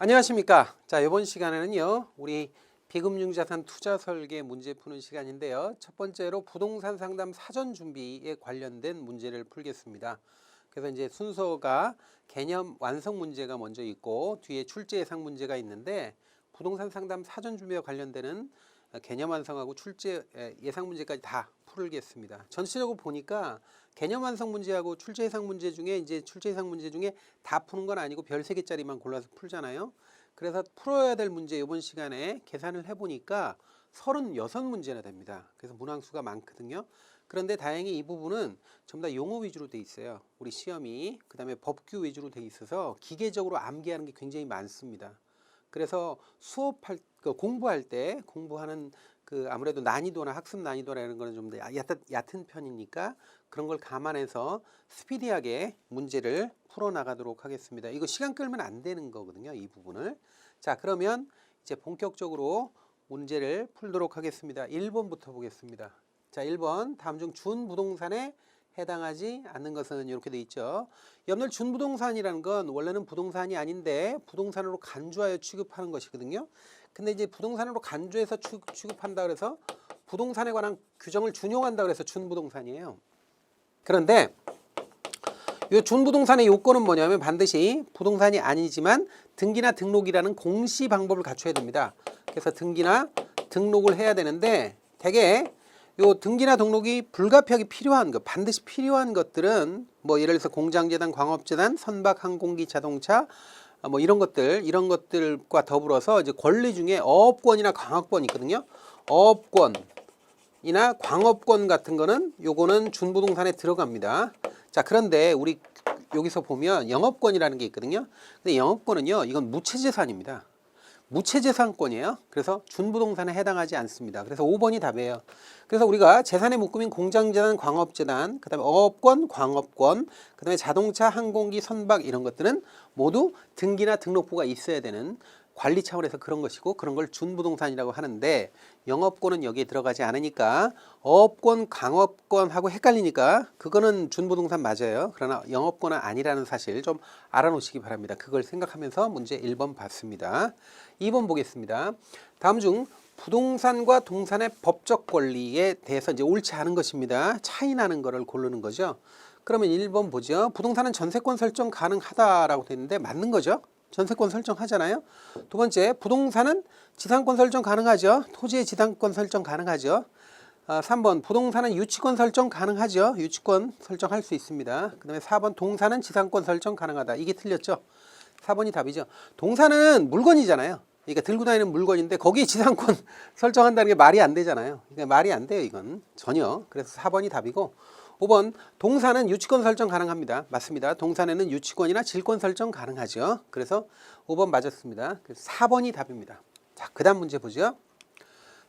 안녕하십니까. 자, 이번 시간에는요, 우리 비금융자산 투자 설계 문제 푸는 시간인데요. 첫 번째로 부동산 상담 사전 준비에 관련된 문제를 풀겠습니다. 그래서 이제 순서가 개념 완성 문제가 먼저 있고 뒤에 출제 예상 문제가 있는데 부동산 상담 사전 준비와 관련되는 개념 완성하고 출제 예상 문제까지 다 풀겠습니다. 전체적으로 보니까 개념 완성 문제하고 출제 예상 문제 중에 이제 출제 예상 문제 중에 다 푸는 건 아니고 별 3개짜리만 골라서 풀잖아요. 그래서 풀어야 될 문제 이번 시간에 계산을 해보니까 36문제나 됩니다. 그래서 문항수가 많거든요. 그런데 다행히 이 부분은 전부 다 용어 위주로 돼 있어요. 우리 시험이. 그 다음에 법규 위주로 돼 있어서 기계적으로 암기하는 게 굉장히 많습니다. 그래서 수업할 공부할 때 공부하는 그 아무래도 난이도나 학습 난이도라는 거는 좀 더 얕은 편이니까 그런 걸 감안해서 스피디하게 문제를 풀어 나가도록 하겠습니다. 이거 시간 끌면 안 되는 거거든요, 이 부분을. 자, 그러면 이제 본격적으로 문제를 풀도록 하겠습니다. 1번부터 보겠습니다. 자, 1번 다음 중 준부동산에 해당하지 않는 것은 이렇게 돼 있죠. 옆날 준부동산이라는 건 원래는 부동산이 아닌데 부동산으로 간주하여 취급하는 것이거든요. 근데 이제 부동산으로 간주해서 취급한다 그래서 부동산에 관한 규정을 준용한다 그래서 준부동산이에요. 그런데 이 준부동산의 요건은 뭐냐면 반드시 부동산이 아니지만 등기나 등록이라는 공시 방법을 갖춰야 됩니다. 그래서 등기나 등록을 해야 되는데 대개 요 등기나 등록이 불가피하게 필요한 것, 반드시 필요한 것들은 뭐 예를 들어서 공장재단, 광업재단, 선박, 항공기, 자동차 뭐 이런 것들과 더불어서 이제 권리 중에 어업권이나 광업권이 있거든요. 어업권이나 광업권 같은 거는 요거는 준부동산에 들어갑니다. 자, 그런데 우리 여기서 보면 영업권이라는 게 있거든요. 근데 영업권은요, 이건 무체재산입니다. 무체재산권이에요. 그래서 준부동산에 해당하지 않습니다. 그래서 5번이 답이에요. 그래서 우리가 재산의 묶음인 공장재단, 광업재단, 그 다음에 어업권, 광업권, 그 다음에 자동차, 항공기, 선박 이런 것들은 모두 등기나 등록부가 있어야 되는 관리 차원에서 그런 것이고 그런 걸 준부동산이라고 하는데 영업권은 여기에 들어가지 않으니까 어업권, 광업권하고 헷갈리니까 그거는 준부동산 맞아요. 그러나 영업권은 아니라는 사실 좀 알아놓으시기 바랍니다. 그걸 생각하면서 문제 1번 봤습니다. 2번 보겠습니다. 다음 중 부동산과 동산의 법적 권리에 대해서 이제 옳지 않은 것입니다. 차이 나는 거를 고르는 거죠. 그러면 1번 보죠. 부동산은 전세권 설정 가능하다라고 되어 있는데 맞는 거죠. 전세권 설정하잖아요. 두 번째, 부동산은 지상권 설정 가능하죠. 토지의 지상권 설정 가능하죠. 3번, 부동산은 유치권 설정 가능하죠. 유치권 설정할 수 있습니다. 그 다음에 4번, 동산은 지상권 설정 가능하다. 이게 틀렸죠. 4번이 답이죠. 동산은 물건이잖아요. 그러니까 들고 다니는 물건인데 거기에 지상권 설정한다는 게 말이 안 되잖아요. 그러니까 말이 안 돼요, 이건. 전혀. 그래서 4번이 답이고 5번, 동산은 유치권 설정 가능합니다. 맞습니다. 동산에는 유치권이나 질권 설정 가능하죠. 그래서 5번 맞았습니다. 그래서 4번이 답입니다. 자, 그 다음 문제 보죠.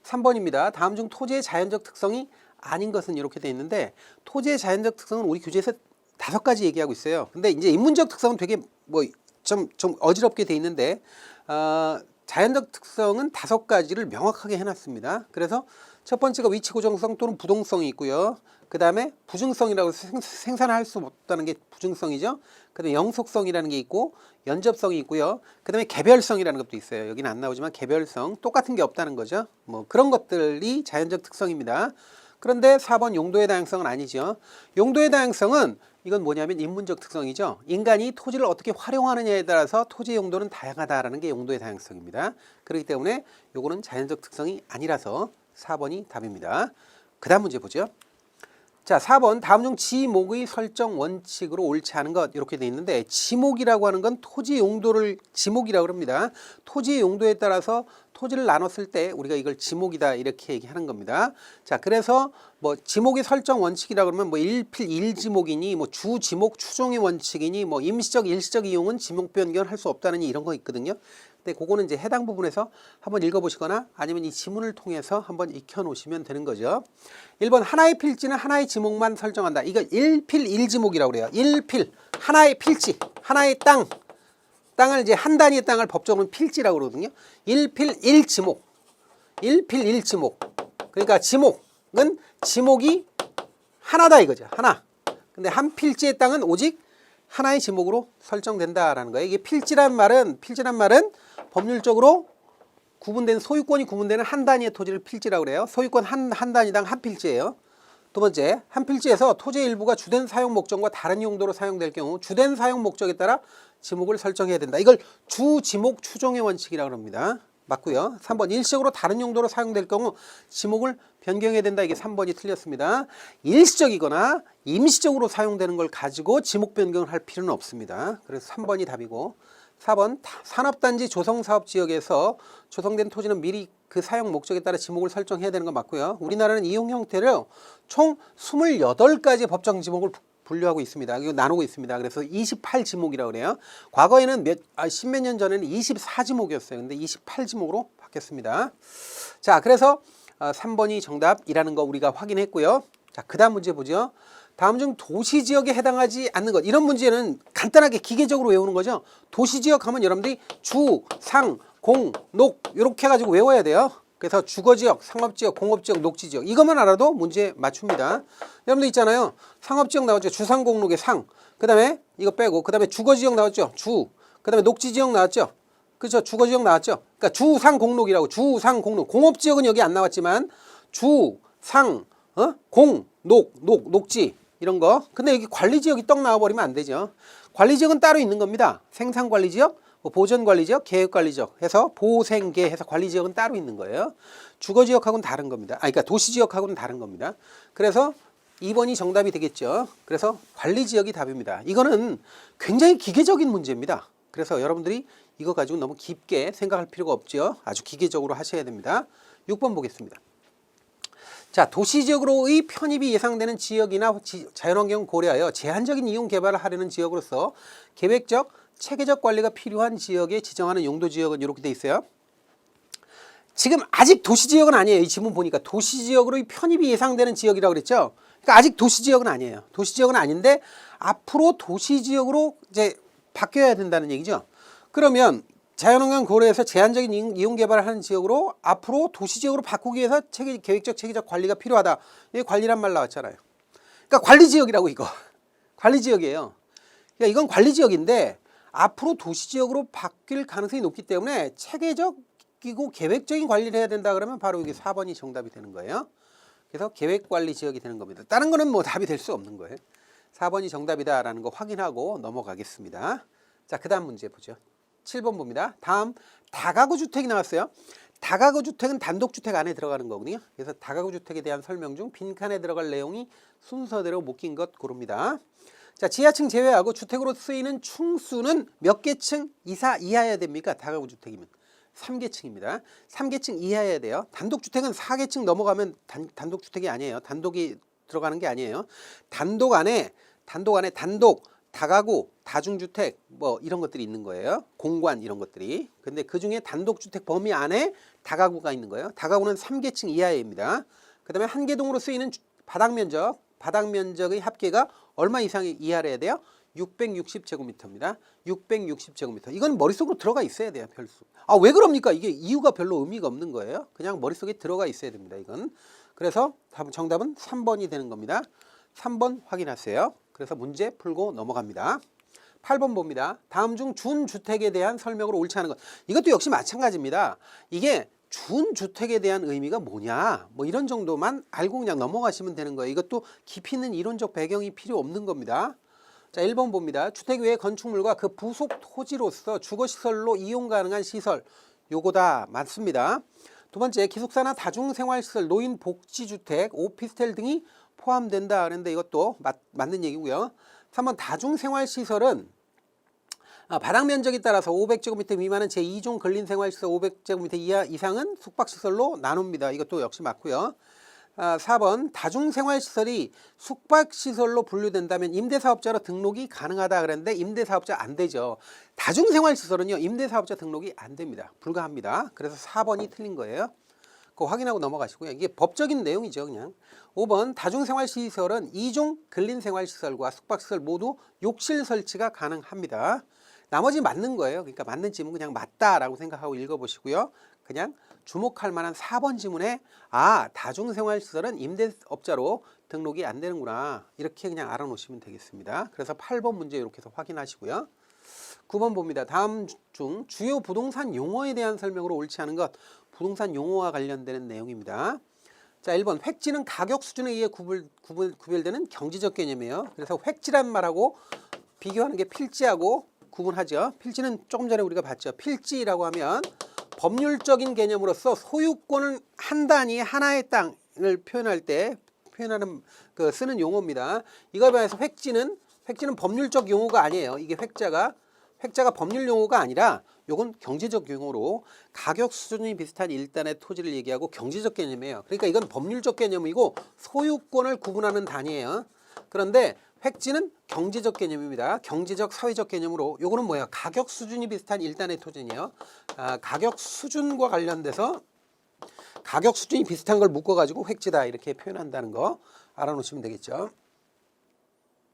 3번입니다. 다음 중 토지의 자연적 특성이 아닌 것은 이렇게 돼 있는데 토지의 자연적 특성은 우리 교재에서 5가지 얘기하고 있어요. 근데 이제 인문적 특성은 되게 뭐 좀 어지럽게 돼 있는데 자연적 특성은 5가지를 명확하게 해놨습니다. 그래서 첫 번째가 위치 고정성 또는 부동성이 있고요. 그 다음에 부증성이라고 생산할 수 없다는 게 부증성이죠. 그 다음에 영속성이라는 게 있고 연접성이 있고요. 그 다음에 개별성이라는 것도 있어요. 여기는 안 나오지만 개별성, 똑같은 게 없다는 거죠. 뭐 그런 것들이 자연적 특성입니다. 그런데 4번 용도의 다양성은 아니죠. 용도의 다양성은 이건 뭐냐면 인문적 특성이죠. 인간이 토지를 어떻게 활용하느냐에 따라서 토지의 용도는 다양하다라는 게 용도의 다양성입니다. 그렇기 때문에 요거는 자연적 특성이 아니라서 4번이 답입니다. 그 다음 문제 보죠. 자, 4번 다음 중 지목의 설정 원칙으로 옳지 않은 것 이렇게 돼 있는데 지목이라고 하는 건 토지 용도를 지목이라고 합니다. 토지의 용도에 따라서 토지를 나눴을 때 우리가 이걸 지목이다 이렇게 얘기하는 겁니다. 자, 그래서 뭐 지목의 설정 원칙이라고 그러면 뭐 일필 일지목이니 뭐 주지목 추종의 원칙이니 뭐 임시적 일시적 이용은 지목 변경할 수 없다느니 이런 거 있거든요. 근데 그거는 이제 해당 부분에서 한번 읽어보시거나 아니면 이 지문을 통해서 한번 익혀놓으시면 되는 거죠. 1번 하나의 필지는 하나의 지목만 설정한다. 이거 일필 일지목이라고 그래요. 일필 하나의 필지, 하나의 땅을 이제 한 단위의 땅을 법적으로는 필지라고 그러거든요. 일필 일지목, 일필 일지목. 그러니까 지목은 지목이 하나다 이거죠. 하나. 근데 한 필지의 땅은 오직 하나의 지목으로 설정된다라는 거예요. 이게 필지란 말은 법률적으로 구분된 소유권이 구분되는 한 단위의 토지를 필지라고 그래요. 소유권 한 단위당 한 필지예요. 두 번째, 한 필지에서 토지의 일부가 주된 사용 목적과 다른 용도로 사용될 경우 주된 사용 목적에 따라 지목을 설정해야 된다. 이걸 주지목 추종의 원칙이라고 합니다. 맞고요. 3번, 일시적으로 다른 용도로 사용될 경우 지목을 변경해야 된다. 이게 3번이 틀렸습니다. 일시적이거나 임시적으로 사용되는 걸 가지고 지목 변경을 할 필요는 없습니다. 그래서 3번이 답이고, 4번, 산업단지 조성사업지역에서 조성된 토지는 미리 그 사용 목적에 따라 지목을 설정해야 되는 거 맞고요. 우리나라는 이용 형태를 총 28가지 법정 지목을 분류하고 있습니다. 이거 나누고 있습니다. 그래서 28지목이라고 그래요. 과거에는 십몇 년 전에는 24지목이었어요. 근데 28지목으로 바뀌었습니다. 자, 그래서 3번이 정답이라는 거 우리가 확인했고요. 자, 그 다음 문제 보죠. 다음 중 도시지역에 해당하지 않는 것. 이런 문제는 간단하게 기계적으로 외우는 거죠. 도시지역 하면 여러분들이 주, 상, 공, 녹 이렇게 해가지고 외워야 돼요. 그래서 주거지역, 상업지역, 공업지역, 녹지지역 이것만 알아도 문제 맞춥니다. 여러분들 있잖아요. 상업지역 나왔죠. 주상공록의 상. 그 다음에 이거 빼고 그 다음에 주거지역 나왔죠. 주. 그 다음에 녹지지역 나왔죠. 그렇죠. 주거지역 나왔죠. 그러니까 주상공록이라고. 주상공록. 공업지역은 여기 안 나왔지만 주, 상, 공, 녹지 이런 거. 근데 여기 관리지역이 떡 나와버리면 안 되죠. 관리지역은 따로 있는 겁니다. 생산관리지역, 보전관리지역, 계획관리지역 해서 보생계 해서 관리지역은 따로 있는 거예요. 주거지역하고는 다른 겁니다. 그러니까 도시지역하고는 다른 겁니다. 그래서 2번이 정답이 되겠죠. 그래서 관리지역이 답입니다. 이거는 굉장히 기계적인 문제입니다. 그래서 여러분들이 이거 가지고 너무 깊게 생각할 필요가 없죠. 아주 기계적으로 하셔야 됩니다. 6번 보겠습니다. 자, 도시지역으로의 편입이 예상되는 지역이나 자연환경을 고려하여 제한적인 이용 개발을 하려는 지역으로서 계획적, 체계적 관리가 필요한 지역에 지정하는 용도지역은 이렇게 돼 있어요. 지금 아직 도시지역은 아니에요. 이 지문 보니까 도시지역으로의 편입이 예상되는 지역이라고 그랬죠. 그러니까 아직 도시지역은 아니에요. 도시지역은 아닌데 앞으로 도시지역으로 이제 바뀌어야 된다는 얘기죠. 그러면 자연환경 고려해서 제한적인 이용 개발을 하는 지역으로 앞으로 도시지역으로 바꾸기 위해서 계획적, 체계적 관리가 필요하다. 이게 관리란 말 나왔잖아요. 그러니까 관리지역이라고 이거. 관리지역이에요. 그러니까 이건 관리지역인데 앞으로 도시지역으로 바뀔 가능성이 높기 때문에 체계적이고 계획적인 관리를 해야 된다 그러면 바로 이게 4번이 정답이 되는 거예요. 그래서 계획관리지역이 되는 겁니다. 다른 거는 뭐 답이 될 수 없는 거예요. 4번이 정답이다라는 거 확인하고 넘어가겠습니다. 자, 그 다음 문제 보죠. 7번 봅니다. 다음 다가구 주택이 나왔어요. 다가구 주택은 단독주택 안에 들어가는 거거든요. 그래서 다가구 주택에 대한 설명 중 빈칸에 들어갈 내용이 순서대로 묶인 것 고릅니다. 자, 지하층 제외하고 주택으로 쓰이는 층수는 몇 개층 이하여야 됩니까? 다가구 주택이면 3개층입니다. 3개층 이하여야 돼요. 단독주택은 4개층 넘어가면 단독주택이 아니에요. 단독이 들어가는 게 아니에요. 단독 안에 단독, 다가구, 다중주택 뭐 이런 것들이 있는 거예요. 공관 이런 것들이. 근데 그중에 단독주택 범위 안에 다가구가 있는 거예요. 다가구는 3개층 이하입니다. 그 다음에 한 개 동으로 쓰이는 바닥면적의 합계가 얼마 이상이 이하래야 돼요? 660제곱미터입니다. 660제곱미터. 이건 머릿속으로 들어가 있어야 돼요. 별수. 아, 왜 그럽니까? 이게 이유가 별로 의미가 없는 거예요. 그냥 머릿속에 들어가 있어야 됩니다. 이건. 그래서 정답은 3번이 되는 겁니다. 3번 확인하세요. 그래서 문제 풀고 넘어갑니다. 8번 봅니다. 다음 중 준주택에 대한 설명으로 옳지 않은 것. 이것도 역시 마찬가지입니다. 이게 준주택에 대한 의미가 뭐냐 뭐 이런 정도만 알고 그냥 넘어가시면 되는 거예요. 이것도 깊이 있는 이론적 배경이 필요 없는 겁니다. 자, 1번 봅니다. 주택 외의 건축물과 그 부속 토지로서 주거시설로 이용 가능한 시설 요거다. 맞습니다. 두 번째, 기숙사나 다중생활시설, 노인복지주택, 오피스텔 등이 포함된다 하는데 이것도 맞는 얘기고요. 3번, 다중생활시설은 바닥 면적에 따라서 500제곱미터 미만은 제2종 근린생활시설 500제곱미터 이상은 숙박시설로 나눕니다. 이것도 역시 맞고요. 4번, 다중생활시설이 숙박시설로 분류된다면 임대사업자로 등록이 가능하다 그랬는데 임대사업자 안 되죠. 다중생활시설은요 임대사업자 등록이 안 됩니다. 불가합니다. 그래서 4번이 틀린 거예요. 그거 확인하고 넘어가시고요. 이게 법적인 내용이죠. 그냥 5번, 다중생활시설은 2종 근린생활시설과 숙박시설 모두 욕실 설치가 가능합니다. 나머지 맞는 거예요. 그러니까 맞는 지문 그냥 맞다라고 생각하고 읽어보시고요. 그냥 주목할 만한 4번 지문에 다중생활시설은 임대업자로 등록이 안 되는구나. 이렇게 그냥 알아놓으시면 되겠습니다. 그래서 8번 문제 이렇게 해서 확인하시고요. 9번 봅니다. 다음 중 주요 부동산 용어에 대한 설명으로 옳지 않은 것. 부동산 용어와 관련되는 내용입니다. 자, 1번 획지는 가격 수준에 의해 구별되는 경제적 개념이에요. 그래서 획지란 말하고 비교하는 게 필지하고 구분하죠. 필지는 조금 전에 우리가 봤죠. 필지라고 하면 법률적인 개념으로서 소유권은 한 단위 하나의 땅을 표현할 때 표현하는 쓰는 용어입니다. 이거에 반해서 획지는 법률적 용어가 아니에요. 이게 획자가 법률 용어가 아니라 요건 경제적 용어로 가격 수준이 비슷한 일단의 토지를 얘기하고 경제적 개념이에요. 그러니까 이건 법률적 개념이고 소유권을 구분하는 단위예요. 그런데 획지는 경제적 개념입니다. 경제적 사회적 개념으로 요거는 뭐예요? 가격 수준이 비슷한 일단의 토지예요. 가격 수준과 관련돼서 가격 수준이 비슷한 걸 묶어가지고 획지다 이렇게 표현한다는 거 알아놓으시면 되겠죠.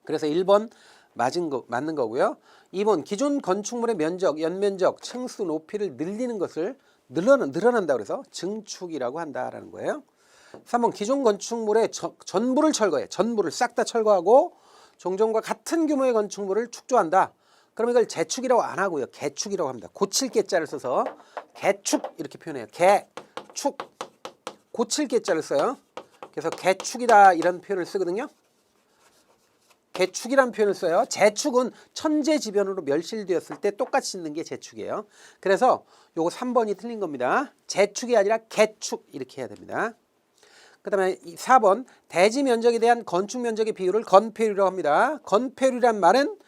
그래서 1번 맞는 거고요. 2번 기존 건축물의 면적, 연면적, 층수, 높이를 늘리는 것을 늘어난다 그래서 증축이라고 한다라는 거예요. 3번 기존 건축물의 전부를 싹 다 철거하고 종전과 같은 규모의 건축물을 축조한다. 그럼 이걸 재축이라고 안 하고요. 개축이라고 합니다. 고칠 개자를 써서 개축 이렇게 표현해요. 개축 고칠 개자를 써요. 그래서 개축이다 이런 표현을 쓰거든요. 개축이라는 표현을 써요. 재축은 천재지변으로 멸실되었을 때 똑같이 짓는 게 재축이에요. 그래서 요거 3번이 틀린 겁니다. 재축이 아니라 개축 이렇게 해야 됩니다. 그 다음에 4번 대지 면적에 대한 건축 면적의 비율을 건폐율이라고 합니다. 건폐율이란 말은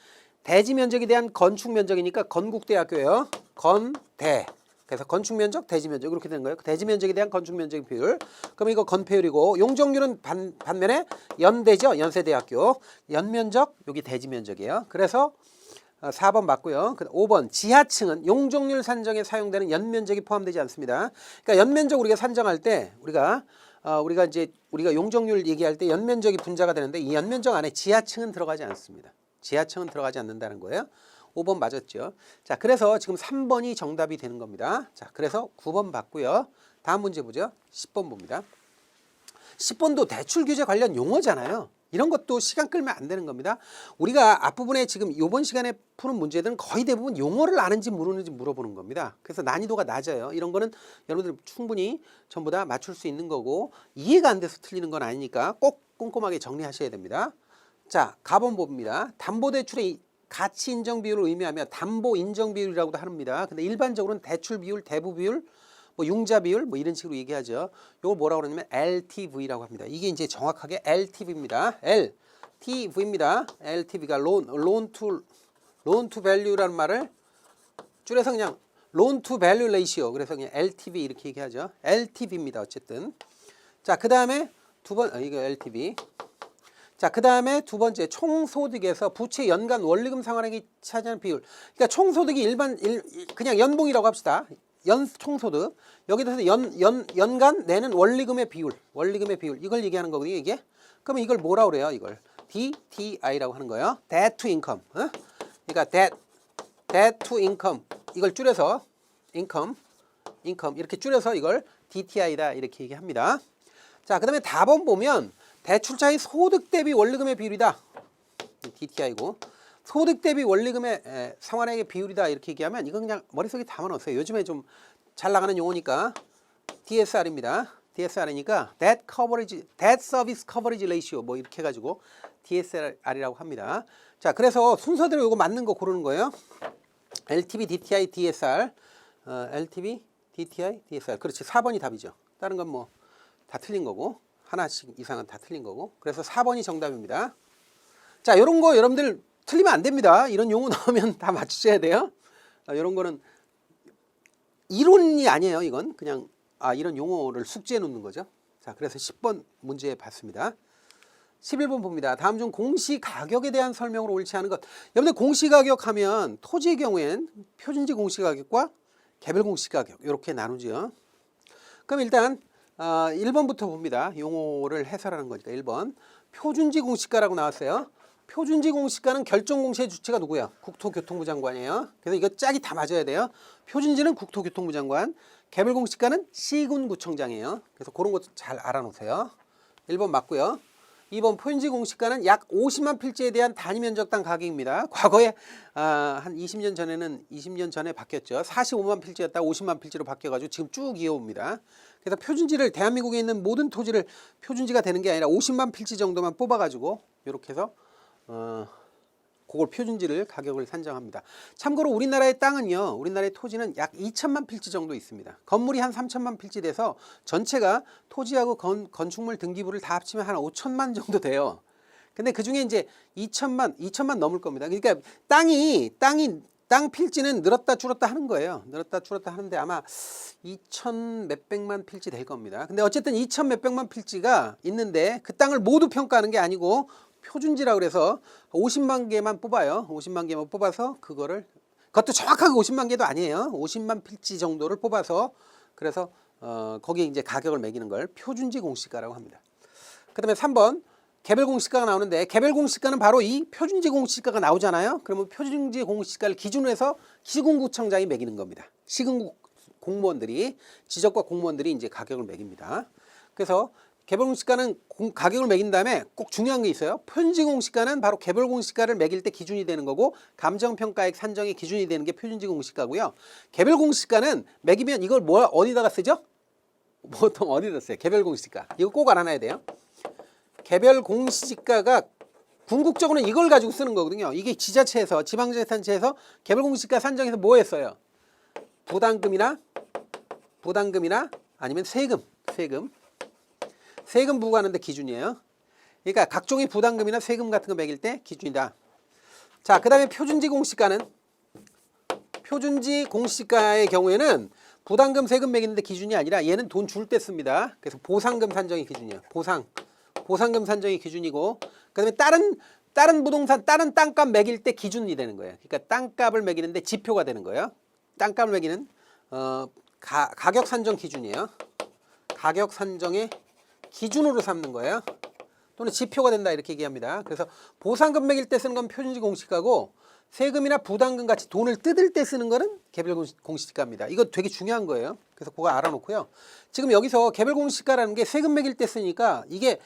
대지 면적에 대한 건축 면적이니까 건국대학교예요. 건대. 그래서 건축 면적, 대지 면적 이렇게 되는 거예요. 대지 면적에 대한 건축 면적의 비율. 그럼 이거 건폐율이고 용적률은 반면에 연대죠. 연세대학교. 연면적 여기 대지 면적이에요. 그래서 4번 맞고요. 5번 지하층은 용적률 산정에 사용되는 연면적이 포함되지 않습니다. 그러니까 연면적 우리가 산정할 때 우리가 용적률 얘기할 때 연면적이 분자가 되는데 이 연면적 안에 지하층은 들어가지 않습니다. 지하층은 들어가지 않는다는 거예요. 5번 맞았죠. 자, 그래서 지금 3번이 정답이 되는 겁니다. 자, 그래서 9번 봤고요. 다음 문제 보죠. 10번 봅니다. 10번도 대출 규제 관련 용어잖아요. 이런 것도 시간 끌면 안 되는 겁니다. 우리가 앞부분에 지금 이번 시간에 푸는 문제들은 거의 대부분 용어를 아는지 모르는지 물어보는 겁니다. 그래서 난이도가 낮아요. 이런 거는 여러분들 충분히 전부 다 맞출 수 있는 거고 이해가 안 돼서 틀리는 건 아니니까 꼭 꼼꼼하게 정리하셔야 됩니다. 자, 가번 봅니다. 담보대출의 가치 인정 비율을 의미하며 담보 인정 비율이라고도 합니다. 근데 일반적으로는 대출 비율, 대부 비율, 뭐 융자 비율 뭐 이런 식으로 얘기하죠. 이걸 뭐라고 그러냐면 LTV라고 합니다. 이게 이제 정확하게 LTV입니다. LTV입니다. LTV가 loan to value라는 말을 줄여서 그냥 loan to value ratio 그래서 그냥 LTV 이렇게 얘기하죠. LTV입니다. 어쨌든 자, 그 다음에 이거 LTV. 자, 그 다음에 두 번째 총소득에서 부채 연간 원리금 상환액이 차지하는 비율. 그러니까 총소득이 그냥 연봉이라고 합시다. 총소득. 여기 대해서 연간 내는 원리금의 비율. 이걸 얘기하는 거거든요, 이게. 그러면 이걸 뭐라고 그래요, 이걸? DTI라고 하는 거예요. Debt to income. 그러니까 debt to income. 이걸 줄여서 income 이렇게 줄여서 이걸 DTI다 이렇게 얘기합니다. 자, 그 다음에 답은 보면 대출자의 소득 대비 원리금의 비율이다. DTI고 소득 대비 원리금의 상환액의 비율이다 이렇게 얘기하면 이건 그냥 머릿속에 담아놓으세요. 요즘에 좀 잘 나가는 용어니까 DSR입니다. DSR이니까 Debt Service Coverage Ratio 뭐 이렇게 해가지고 DSR이라고 합니다. 자, 그래서 순서대로 이거 맞는 거 고르는 거예요. LTV, DTI, DSR. LTV, DTI, DSR. 그렇지. 4번이 답이죠. 다른 건 뭐 다 틀린 거고. 하나씩 이상은 다 틀린 거고. 그래서 4번이 정답입니다. 자, 이런 거 여러분들 틀리면 안 됩니다. 이런 용어 나오면 다 맞추셔야 돼요. 이런 거는 이론이 아니에요. 이건 그냥 이런 용어를 숙지해 놓는 거죠. 자, 그래서 10번 문제 봤습니다. 11번 봅니다. 다음 중 공시가격에 대한 설명으로 옳지 않은 것. 여러분들 공시가격 하면 토지의 경우엔 표준지 공시가격과 개별 공시가격 이렇게 나누죠. 그럼 일단 1번부터 봅니다. 용어를 해설하는 거니까 1번. 표준지 공시가라고 나왔어요. 표준지 공시가는 결정공시의 주체가 누구야? 국토교통부 장관이에요. 그래서 이거 짝이 다 맞아야 돼요. 표준지는 국토교통부 장관, 개별 공시가는 시군구청장이에요. 그래서 그런 것도 잘 알아놓으세요. 1번 맞고요. 2번 표준지 공시가는 약 50만 필지에 대한 단위 면적당 가격입니다. 과거에 한 20년 전에는 20년 전에 바뀌었죠. 45만 필지였다 50만 필지로 바뀌어가지고 지금 쭉 이어옵니다. 그래서 표준지를 대한민국에 있는 모든 토지를 표준지가 되는 게 아니라 50만 필지 정도만 뽑아가지고 이렇게 해서 그걸 표준지를 가격을 산정합니다. 참고로 우리나라의 땅은요, 우리나라의 토지는 약 2천만 필지 정도 있습니다. 건물이 한 3천만 필지 돼서 전체가 토지하고 건축물 등기부를 다 합치면 한 5천만 정도 돼요. 근데 그 중에 이제 2천만 넘을 겁니다. 그러니까 땅 필지는 늘었다 줄었다 하는 거예요. 늘었다 줄었다 하는데 아마 2천 몇백만 필지 될 겁니다. 근데 어쨌든 2천 몇백만 필지가 있는데 그 땅을 모두 평가하는 게 아니고 표준지라 그래서 50만 개만 뽑아요. 50만 개만 뽑아서 그것도 정확하게 50만 개도 아니에요. 50만 필지 정도를 뽑아서 그래서 거기에 이제 가격을 매기는 걸 표준지 공시가라고 합니다. 그다음에 3번 개별 공시가가 나오는데 개별 공시가는 바로 이 표준지 공시가가 나오잖아요. 그러면 표준지 공시가를 기준으로 해서 시군구청장이 매기는 겁니다. 시군구 공무원들이 지적과 공무원들이 이제 가격을 매깁니다. 그래서 개별 공시가는 가격을 매긴 다음에 꼭 중요한 게 있어요. 표준지 공시가는 바로 개별 공시가를 매길 때 기준이 되는 거고 감정평가액 산정의 기준이 되는 게 표준지 공시가고요. 개별 공시가는 매기면 이걸 어디다가 쓰죠? 보통 어디다 써요? 개별 공시가. 이거 꼭 알아놔야 돼요. 개별 공시가가 궁극적으로는 이걸 가지고 쓰는 거거든요. 이게 지자체에서 지방자치단체에서 개별 공시가 산정해서 뭐 했어요? 부담금이나 아니면 세금 부과하는 데 기준이에요. 그러니까 각종의 부담금이나 세금 같은 거 매길 때 기준이다. 자, 그 다음에 표준지 공시가의 경우에는 부담금 세금 매기는 데 기준이 아니라 얘는 돈 줄 때 씁니다. 그래서 보상금 산정이 기준이에요. 보상금 산정이 기준이고 그 다음에 다른 부동산 다른 땅값 매길 때 기준이 되는 거예요. 그러니까 땅값을 매기는데 지표가 되는 거예요. 땅값을 매기는 가격 산정 기준이에요. 가격 산정의 기준으로 삼는 거예요. 또는 지표가 된다 이렇게 얘기합니다. 그래서 보상금 매길 때 쓰는 건 표준지 공시가고 세금이나 부담금 같이 돈을 뜯을 때 쓰는 거는 개별 공시가입니다. 이거 되게 중요한 거예요. 그래서 그거 알아놓고요. 지금 여기서 개별 공시가라는 게 세금 매길 때 쓰니까 이게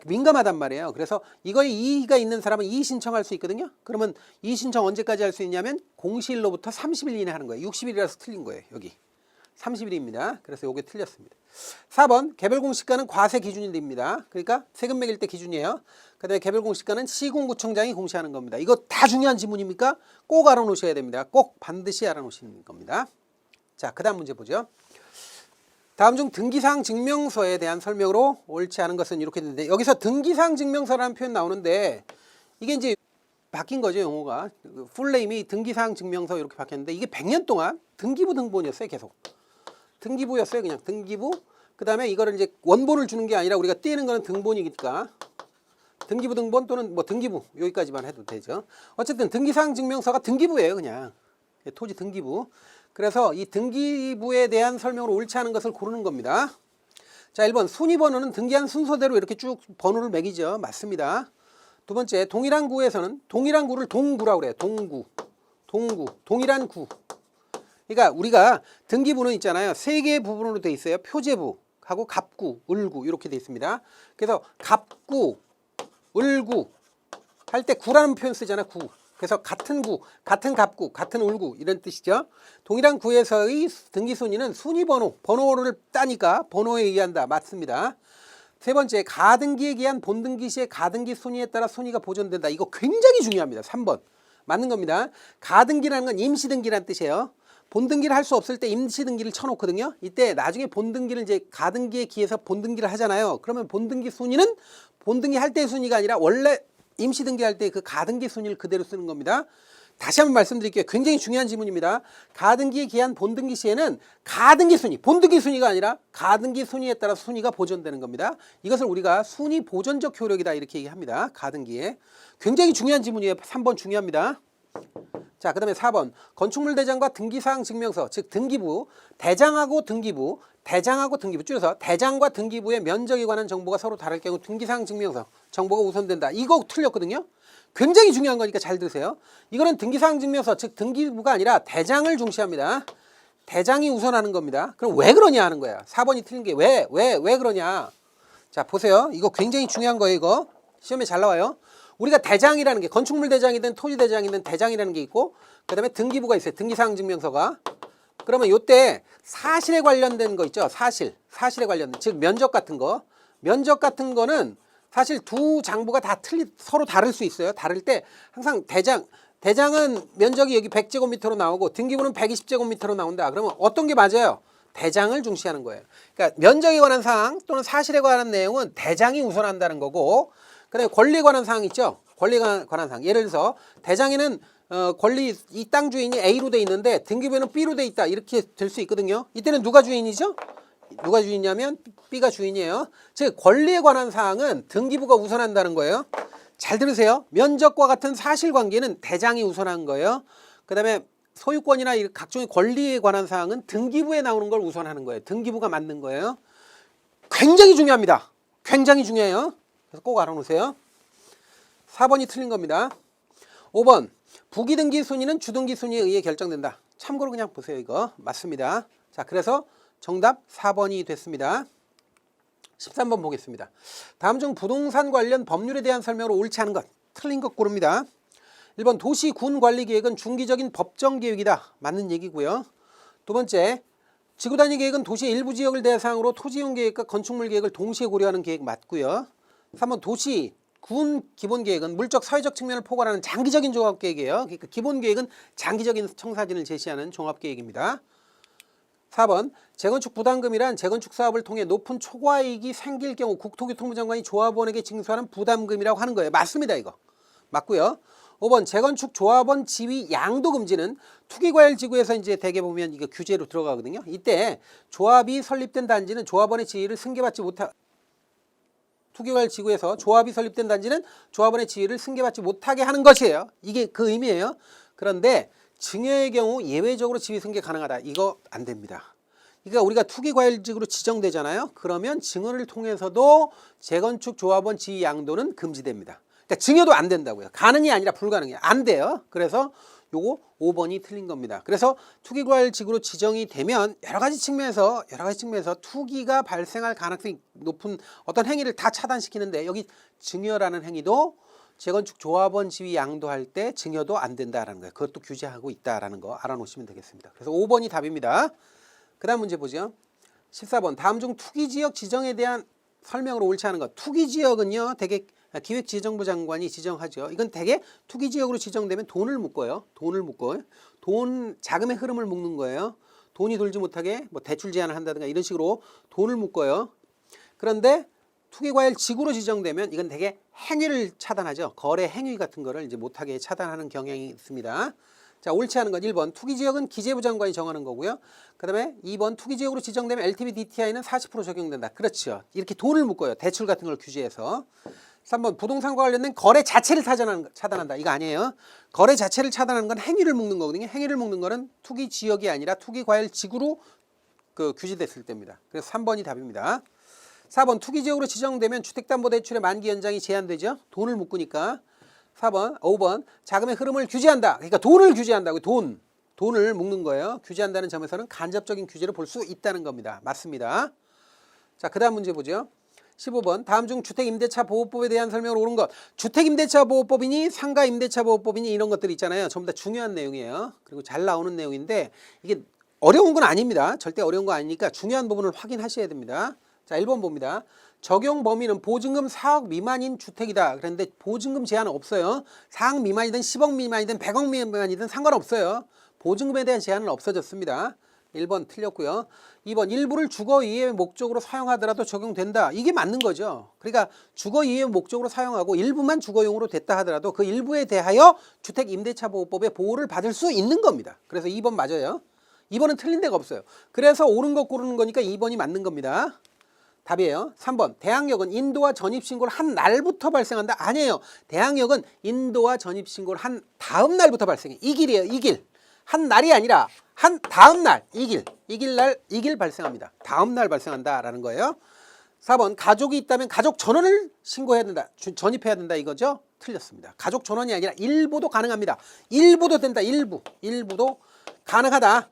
민감하단 말이에요. 그래서 이거에 이의가 있는 사람은 이의 신청할 수 있거든요. 그러면 이의 신청 언제까지 할 수 있냐면 공시일로부터 30일 이내 하는 거예요. 60일이라서 틀린 거예요. 여기 30일입니다. 그래서 요게 틀렸습니다. 4번 개별 공시가는 과세 기준이 됩니다. 그러니까 세금 매길 때 기준이에요. 그다음에 개별 공시가는 시군구청장이 공시하는 겁니다. 이거 다 중요한 지문입니까? 꼭 알아놓으셔야 됩니다. 꼭 반드시 알아놓으시는 겁니다. 자, 그다음 문제 보죠. 다음 중 등기사항 증명서에 대한 설명으로 옳지 않은 것은 이렇게 되는데 여기서 등기사항 증명서라는 표현 나오는데 이게 이제 바뀐 거죠. 용어가 풀네임이 등기사항 증명서 이렇게 바뀌었는데 이게 100년 동안 등기부 등본이었어요. 계속 등기부였어요. 그냥 등기부. 그 다음에 이거를 이제 원본을 주는 게 아니라 우리가 떼는 거는 등본이니까 등기부 등본 또는 뭐 등기부 여기까지만 해도 되죠. 어쨌든 등기사항 증명서가 등기부예요. 그냥 토지 등기부. 그래서 이 등기부에 대한 설명으로 옳지 않은 것을 고르는 겁니다. 자, 1번 순위번호는 등기한 순서대로 이렇게 쭉 번호를 매기죠. 맞습니다. 두 번째 동일한 구에서는 동일한 구를 동구라고 그래요. 동일한 구. 그러니까 우리가 등기부는 있잖아요. 세 개의 부분으로 돼 있어요. 표제부하고 갑구, 을구 이렇게 돼 있습니다. 그래서 갑구, 을구 할 때 구라는 표현 쓰잖아. 구. 그래서 같은 구, 같은 갑구, 같은 을구 이런 뜻이죠. 동일한 구에서의 등기 순위는 순위 번호를 따니까 번호에 의한다. 맞습니다. 세 번째 가등기에 기한 본등기 시의 가등기 순위에 따라 순위가 보존된다. 이거 굉장히 중요합니다. 3번 맞는 겁니다. 가등기라는 건 임시등기라는 뜻이에요. 본등기를 할 수 없을 때 임시등기를 쳐놓거든요. 이때 나중에 본등기를 이제 가등기에 기해서 본등기를 하잖아요. 그러면 본등기 순위는 본등기 할 때의 순위가 아니라 원래 임시등기 할 때 그 가등기 순위를 그대로 쓰는 겁니다. 다시 한번 말씀드릴게요. 굉장히 중요한 지문입니다. 가등기에 기한 본등기 시에는 가등기 순위, 본등기 순위가 아니라 가등기 순위에 따라 순위가 보존되는 겁니다. 이것을 우리가 순위 보존적 효력이다 이렇게 얘기합니다. 가등기에. 굉장히 중요한 지문이에요. 3번 중요합니다. 자, 그 다음에 4번 건축물 대장과 등기사항 증명서 즉 등기부 대장하고 등기부 줄여서 대장과 등기부의 면적에 관한 정보가 서로 다를 경우 등기사항 증명서 정보가 우선된다. 이거 틀렸거든요. 굉장히 중요한 거니까 잘 들으세요. 이거는 등기사항 증명서 즉 등기부가 아니라 대장을 중시합니다. 대장이 우선하는 겁니다. 그럼 왜 그러냐 하는 거야. 4번이 틀린 게 왜 그러냐. 자, 보세요. 이거 굉장히 중요한 거예요, 이거. 시험에 잘 나와요. 우리가 대장이라는 게 건축물 대장이든 토지 대장이든 대장이라는 게 있고, 그다음에 등기부가 있어요. 등기사항 증명서가. 그러면 요때 사실에 관련된 거 있죠. 사실에 관련된, 즉 면적 같은 거. 면적 같은 거는 사실 두 장부가 다 서로 다를 수 있어요. 다를 때 항상 대장은 면적이 여기 100제곱미터로 나오고 등기부는 120제곱미터로 나온다. 그러면 어떤 게 맞아요? 대장을 중시하는 거예요. 그러니까 면적에 관한 사항 또는 사실에 관한 내용은 대장이 우선한다는 거고, 그다음에 권리에 관한 사항 있죠. 권리에 관한 사항. 예를 들어서 대장에는 권리 이 땅 주인이 A로 돼 있는데 등기부에는 B로 돼 있다. 이렇게 될 수 있거든요. 이때는 누가 주인이죠? 누가 주인이냐면 B가 주인이에요. 즉 권리에 관한 사항은 등기부가 우선한다는 거예요. 잘 들으세요. 면적과 같은 사실관계는 대장이 우선한 거예요. 그 다음에 소유권이나 각종의 권리에 관한 사항은 등기부에 나오는 걸 우선하는 거예요. 등기부가 만든 거예요. 굉장히 중요합니다. 굉장히 중요해요. 그래서 꼭 알아놓으세요. 4번이 틀린 겁니다. 5번 부기등기 순위는 주등기 순위에 의해 결정된다. 참고로 그냥 보세요. 이거 맞습니다. 자, 그래서 정답 4번이 됐습니다. 13번 보겠습니다. 다음 중 부동산 관련 법률에 대한 설명으로 옳지 않은 것, 틀린 것 고릅니다. 1번 도시 군 관리 계획은 중기적인 법정 계획이다. 맞는 얘기고요. 두 번째, 지구 단위 계획은 도시의 일부 지역을 대상으로 토지용 계획과 건축물 계획을 동시에 고려하는 계획 맞고요. 3번 도시 군 기본 계획은 물적 사회적 측면을 포괄하는 장기적인 종합 계획이에요. 그러니까 기본 계획은 장기적인 청사진을 제시하는 종합 계획입니다. 4번 재건축 부담금이란 재건축 사업을 통해 높은 초과이익이 생길 경우 국토교통부 장관이 조합원에게 징수하는 부담금이라고 하는 거예요. 맞습니다. 이거 맞고요. 5번 재건축 조합원 지위 양도 금지는 투기과열지구에서 이제 대개 보면 이거 규제로 들어가거든요. 이때 조합이 설립된 단지는 조합원의 지위를 승계받지 못하 투기과열지구에서 조합이 설립된 단지는 조합원의 지위를 승계받지 못하게 하는 것이에요. 이게 그 의미예요. 그런데 증여의 경우 예외적으로 지위 승계 가능하다. 이거 안 됩니다. 그러니까 우리가 투기과열지구로 지정되잖아요. 그러면 증여를 통해서도 재건축 조합원 지위 양도는 금지됩니다. 그러니까 증여도 안 된다고요. 가능이 아니라 불가능해요. 안 돼요. 그래서 요거 5번이 틀린 겁니다. 그래서 투기과열지구로 지정이 되면 여러 가지 측면에서 투기가 발생할 가능성이 높은 어떤 행위를 다 차단시키는데 여기 증여라는 행위도 재건축 조합원 지위 양도할 때 증여도 안 된다라는 거예요. 그것도 규제하고 있다라는 거 알아놓으시면 되겠습니다. 그래서 5번이 답입니다. 그 다음 문제 보죠. 14번 다음 중 투기지역 지정에 대한 설명으로 옳지 않은 것. 투기지역은요 대개 기획재정부 장관이 지정하죠. 이건 대개 투기지역으로 지정되면 돈을 묶어요. 돈 자금의 흐름을 묶는 거예요. 돈이 돌지 못하게 뭐 대출 제한을 한다든가 이런 식으로 돈을 묶어요. 그런데 투기과열 지구로 지정되면 이건 되게 행위를 차단하죠. 거래 행위 같은 거를 이제 못하게 차단하는 경향이 있습니다. 자, 옳지 않은 건 1번 투기지역은 기재부 장관이 정하는 거고요. 그 다음에 2번 투기지역으로 지정되면 LTV DTI는 40% 적용된다. 그렇죠. 이렇게 돈을 묶어요. 대출 같은 걸 규제해서. 3번 부동산과 관련된 거래 자체를 차단한다. 이거 아니에요. 거래 자체를 차단하는 건 행위를 묶는 거거든요. 행위를 묶는 거는 투기지역이 아니라 투기과열지구로 규제됐을 때입니다. 그래서 3번이 답입니다. 4번 투기지역으로 지정되면 주택담보대출의 만기 연장이 제한되죠. 돈을 묶으니까. 4번, 5번 자금의 흐름을 규제한다. 그러니까 돈을 규제한다고. 돈을 묶는 거예요. 규제한다는 점에서는 간접적인 규제를 볼 수 있다는 겁니다. 맞습니다. 자, 그 다음 문제 보죠. 15번 다음 중 주택임대차보호법에 대한 설명을 옳은 것. 주택임대차보호법이니 상가임대차보호법이니 이런 것들 있잖아요. 전부 다 중요한 내용이에요. 그리고 잘 나오는 내용인데 이게 어려운 건 아닙니다. 절대 어려운 거 아니니까 중요한 부분을 확인하셔야 됩니다. 자, 1번 봅니다. 적용 범위는 보증금 4억 미만인 주택이다. 그런데 보증금 제한은 없어요. 4억 미만이든 10억 미만이든 100억 미만이든 상관없어요. 보증금에 대한 제한은 없어졌습니다. 1번 틀렸고요. 2번 일부를 주거 이외의 목적으로 사용하더라도 적용된다. 이게 맞는 거죠. 그러니까 주거 이외의 목적으로 사용하고 일부만 주거용으로 됐다 하더라도 그 일부에 대하여 주택임대차보호법의 보호를 받을 수 있는 겁니다. 그래서 2번 맞아요. 2번은 틀린 데가 없어요. 그래서 옳은 것 고르는 거니까 2번이 맞는 겁니다. 답이에요. 3번 대항력은 인도와 전입신고를 한 날부터 발생한다. 아니에요. 대항력은 인도와 전입신고를 한 다음 날부터 발생해. 이 길이에요. 이 길. 한 날이 아니라 한 다음 날. 이 길 발생합니다. 다음 날 발생한다라는 거예요. 4번 가족이 있다면 가족 전원을 신고해야 된다. 전입해야 된다 이거죠. 틀렸습니다. 가족 전원이 아니라 일부도 가능합니다. 일부도 된다. 일부도 가능하다.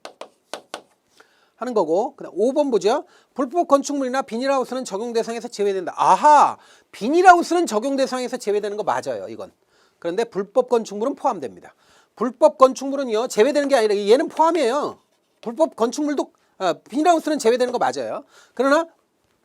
하는 거고, 그다음 5번 보죠. 불법 건축물이나 비닐하우스는 적용 대상에서 제외된다. 아하, 비닐하우스는 적용 대상에서 제외되는 거 맞아요, 이건. 그런데 불법 건축물은 포함됩니다. 불법 건축물은요, 제외되는 게 아니라 얘는 포함이에요. 불법 건축물도 비닐하우스는 제외되는 거 맞아요. 그러나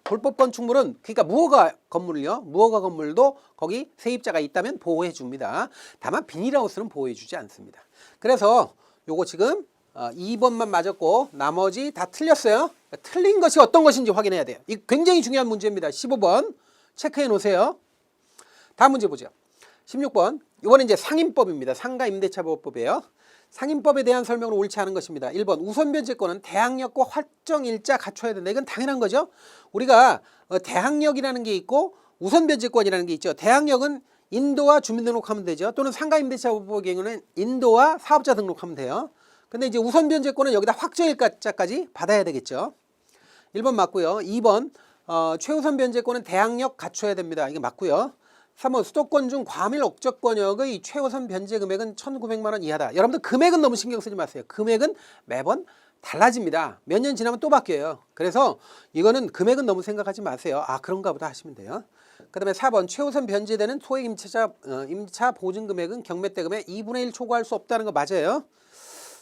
불법 건축물은, 그러니까 무허가 건물을요, 무허가 건물도 거기 세입자가 있다면 보호해 줍니다. 다만 비닐하우스는 보호해 주지 않습니다. 그래서 요거 지금 2번만 맞았고 나머지 다 틀렸어요. 틀린 것이 어떤 것인지 확인해야 돼요. 이 굉장히 중요한 문제입니다. 15번 체크해 놓으세요. 다음 문제 보죠. 16번. 이번엔 이제 상임법입니다. 상가 임대차보호법이에요. 상임법에 대한 설명을 옳지 않은 것입니다. 1번 우선 변제권은 대항력과 확정일자 갖춰야 된다. 이건 당연한 거죠. 우리가 대항력이라는 게 있고 우선 변제권이라는 게 있죠. 대항력은 인도와 주민등록하면 되죠. 또는 상가 임대차보호법의 경우는 인도와 사업자 등록하면 돼요. 근데 이제 우선 변제권은 여기다 확정일자까지 받아야 되겠죠. 1번 맞고요. 2번 최우선 변제권은 대항력 갖춰야 됩니다. 이게 맞고요. 3번 수도권 중 과밀 억저권역의 최우선 변제 금액은 1,900만 원 이하다. 여러분들 금액은 너무 신경 쓰지 마세요. 금액은 매번 달라집니다. 몇 년 지나면 또 바뀌어요. 그래서 이거는 금액은 너무 생각하지 마세요. 아, 그런가 보다 하시면 돼요. 그 다음에 4번 최우선 변제되는 소액 임차 보증 금액은 경매대금의 2분의 1 초과할 수 없다는 거 맞아요.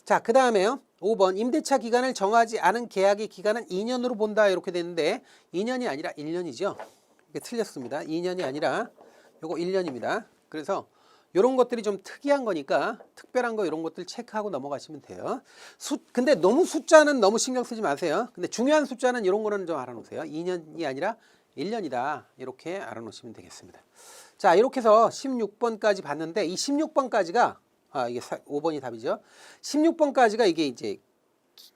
자, 그 다음에요. 5번 임대차 기간을 정하지 않은 계약의 기간은 2년으로 본다. 이렇게 되는데 2년이 아니라 1년이죠. 이게 틀렸습니다. 2년이 아니라 요거 1년입니다. 그래서 이런 것들이 좀 특이한 거니까 특별한 거 이런 것들 체크하고 넘어가시면 돼요. 근데 너무 숫자는 너무 신경 쓰지 마세요. 근데 중요한 숫자는 이런 거는 좀 알아놓으세요. 2년이 아니라 1년이다. 이렇게 알아놓으시면 되겠습니다. 자, 이렇게 해서 16번까지 봤는데 이 16번까지가 이게 5번이 답이죠. 16번까지가 이게 이제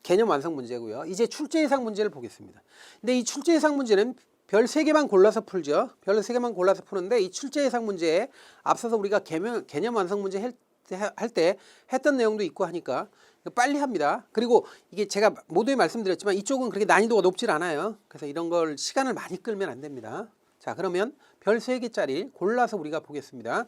개념 완성 문제고요. 이제 출제 예상 문제를 보겠습니다. 근데 이 출제 예상 문제는 별 3개만 골라서 풀죠. 별 3개만 골라서 푸는데 이 출제 예상 문제에 앞서서 우리가 개념 완성 문제 할 때 했던 내용도 있고 하니까 빨리 합니다. 그리고 이게 제가 모두에 말씀드렸지만 이쪽은 그렇게 난이도가 높질 않아요. 그래서 이런 걸 시간을 많이 끌면 안 됩니다. 자, 그러면 별 3개짜리 골라서 우리가 보겠습니다.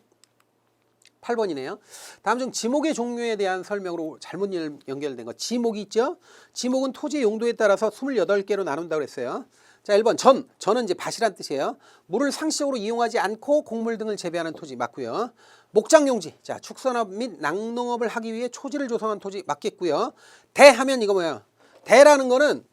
8번이네요. 다음 중 지목의 종류에 대한 설명으로 잘못 연결된 거. 지목이 있죠? 지목은 토지의 용도에 따라서 28개로 나눈다고 그랬어요. 자, 1번 전은 이제 밭이란 뜻이에요. 물을 상시적으로 이용하지 않고 곡물 등을 재배하는 토지 맞고요. 목장용지, 자 축산업 및 낙농업을 하기 위해 초지를 조성한 토지 맞겠고요. 대하면 이거 뭐야? 대라는 거는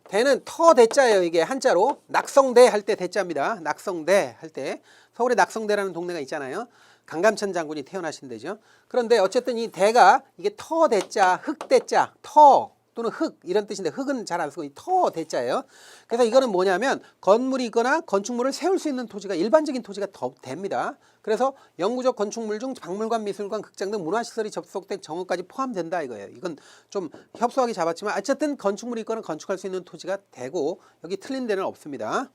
대는 터대자예요. 이게 한자로 낙성대 할 때 대자입니다. 낙성대 할 때 서울에 낙성대라는 동네가 있잖아요. 강감찬 장군이 태어나신 데죠. 그런데 어쨌든 이 대가 이게 터대자, 흑대자, 터 또는 흙 이런 뜻인데 흙은 잘 안 쓰고 이 터 대자예요. 그래서 이거는 뭐냐면 건물이 있거나 건축물을 세울 수 있는 토지가 일반적인 토지가 더 됩니다. 그래서 영구적 건축물 중 박물관, 미술관, 극장 등 문화시설이 접속된 정원까지 포함된다 이거예요. 이건 좀 협소하게 잡았지만 어쨌든 건축물이 있거나 건축할 수 있는 토지가 되고 여기 틀린 데는 없습니다.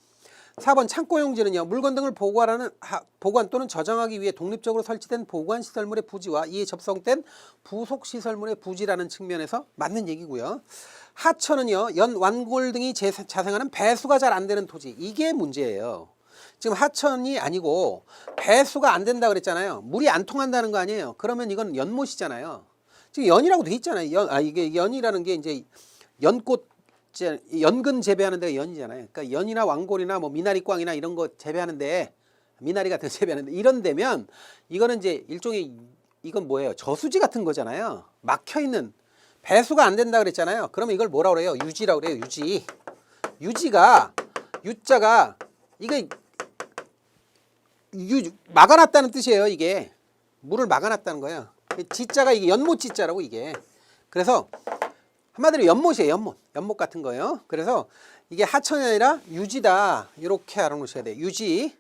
4번 창고용지는요. 물건 등을 보관 또는 저장하기 위해 독립적으로 설치된 보관시설물의 부지와 이에 접속된 부속시설물의 부지라는 측면에서 맞는 얘기고요. 하천은요. 완골 등이 자생하는 배수가 잘 안 되는 토지. 이게 문제예요. 지금 하천이 아니고 배수가 안 된다 그랬잖아요. 물이 안 통한다는 거 아니에요. 그러면 이건 연못이잖아요. 지금 연이라고 돼 있잖아요. 이게 연이라는 게 이제 연꽃 연근 재배하는 데가 연이잖아요. 그러니까 연이나 왕골이나 뭐 미나리꽝이나 이런 거 재배하는데 미나리 같은 거 재배하는데 이런 데면 이거는 이제 일종의 이건 뭐예요? 저수지 같은 거잖아요. 막혀 있는 배수가 안 된다 그랬잖아요. 그러면 이걸 뭐라 그래요? 유지라고 그래요. 유지. 유지가 유자가 이게 막아놨다는 뜻이에요. 이게 물을 막아놨다는 거예요. 지자가 이게 연못 지자라고 이게. 그래서 한마디로 연못이에요. 연못 같은 거예요. 그래서 이게 하천이 아니라 유지다. 이렇게 알아놓으셔야 돼요. 유지.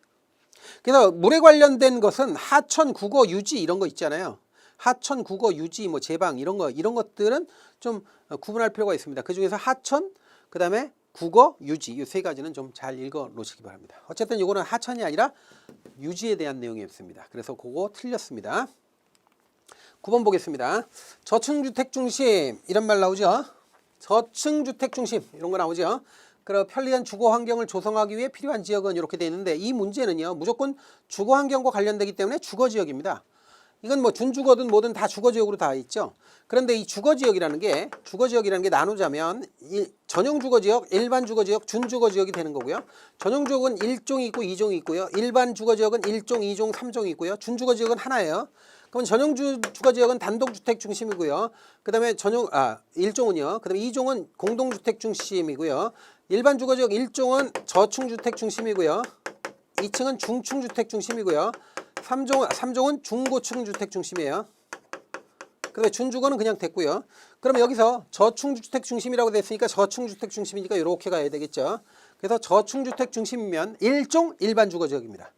그래서 물에 관련된 것은 하천, 국어, 유지 이런 거 있잖아요. 하천, 국어, 유지, 뭐 제방 이런 것들은 좀 구분할 필요가 있습니다. 그 중에서 하천, 그 다음에 국어, 유지 이 세 가지는 좀 잘 읽어 놓으시기 바랍니다. 어쨌든 이거는 하천이 아니라 유지에 대한 내용이었습니다. 그래서 그거 틀렸습니다. 9번 보겠습니다. 저층주택 중심 이런 말 나오죠. 저층주택 중심 이런 거 나오죠. 그리고 편리한 주거 환경을 조성하기 위해 필요한 지역은 이렇게 되어 있는데 이 문제는요. 무조건 주거 환경과 관련되기 때문에 주거 지역입니다. 이건 뭐 준주거든 뭐든 다 주거지역으로 다 있죠. 그런데 이 주거지역이라는 게 나누자면 전용 주거지역, 일반 주거지역, 준주거지역이 되는 거고요. 전용 주거는 1종이 있고 2종이 있고요. 일반 주거지역은 1종, 2종, 3종이 있고요. 준주거지역은 하나예요. 그럼 전용 주거지역은 단독주택 중심이고요. 그다음에 1종은요. 그다음에 2종은 공동주택 중심이고요. 일반 주거지역 1종은 저층주택 중심이고요. 2층은 중층주택 중심이고요. 3종은 중고층 주택 중심이에요. 그다음에 준주거는 그냥 됐고요. 그러면 여기서 저층주택 중심이라고 됐으니까 저층주택 중심이니까 이렇게 가야 되겠죠. 그래서 저층주택 중심이면 1종 일반 주거지역입니다.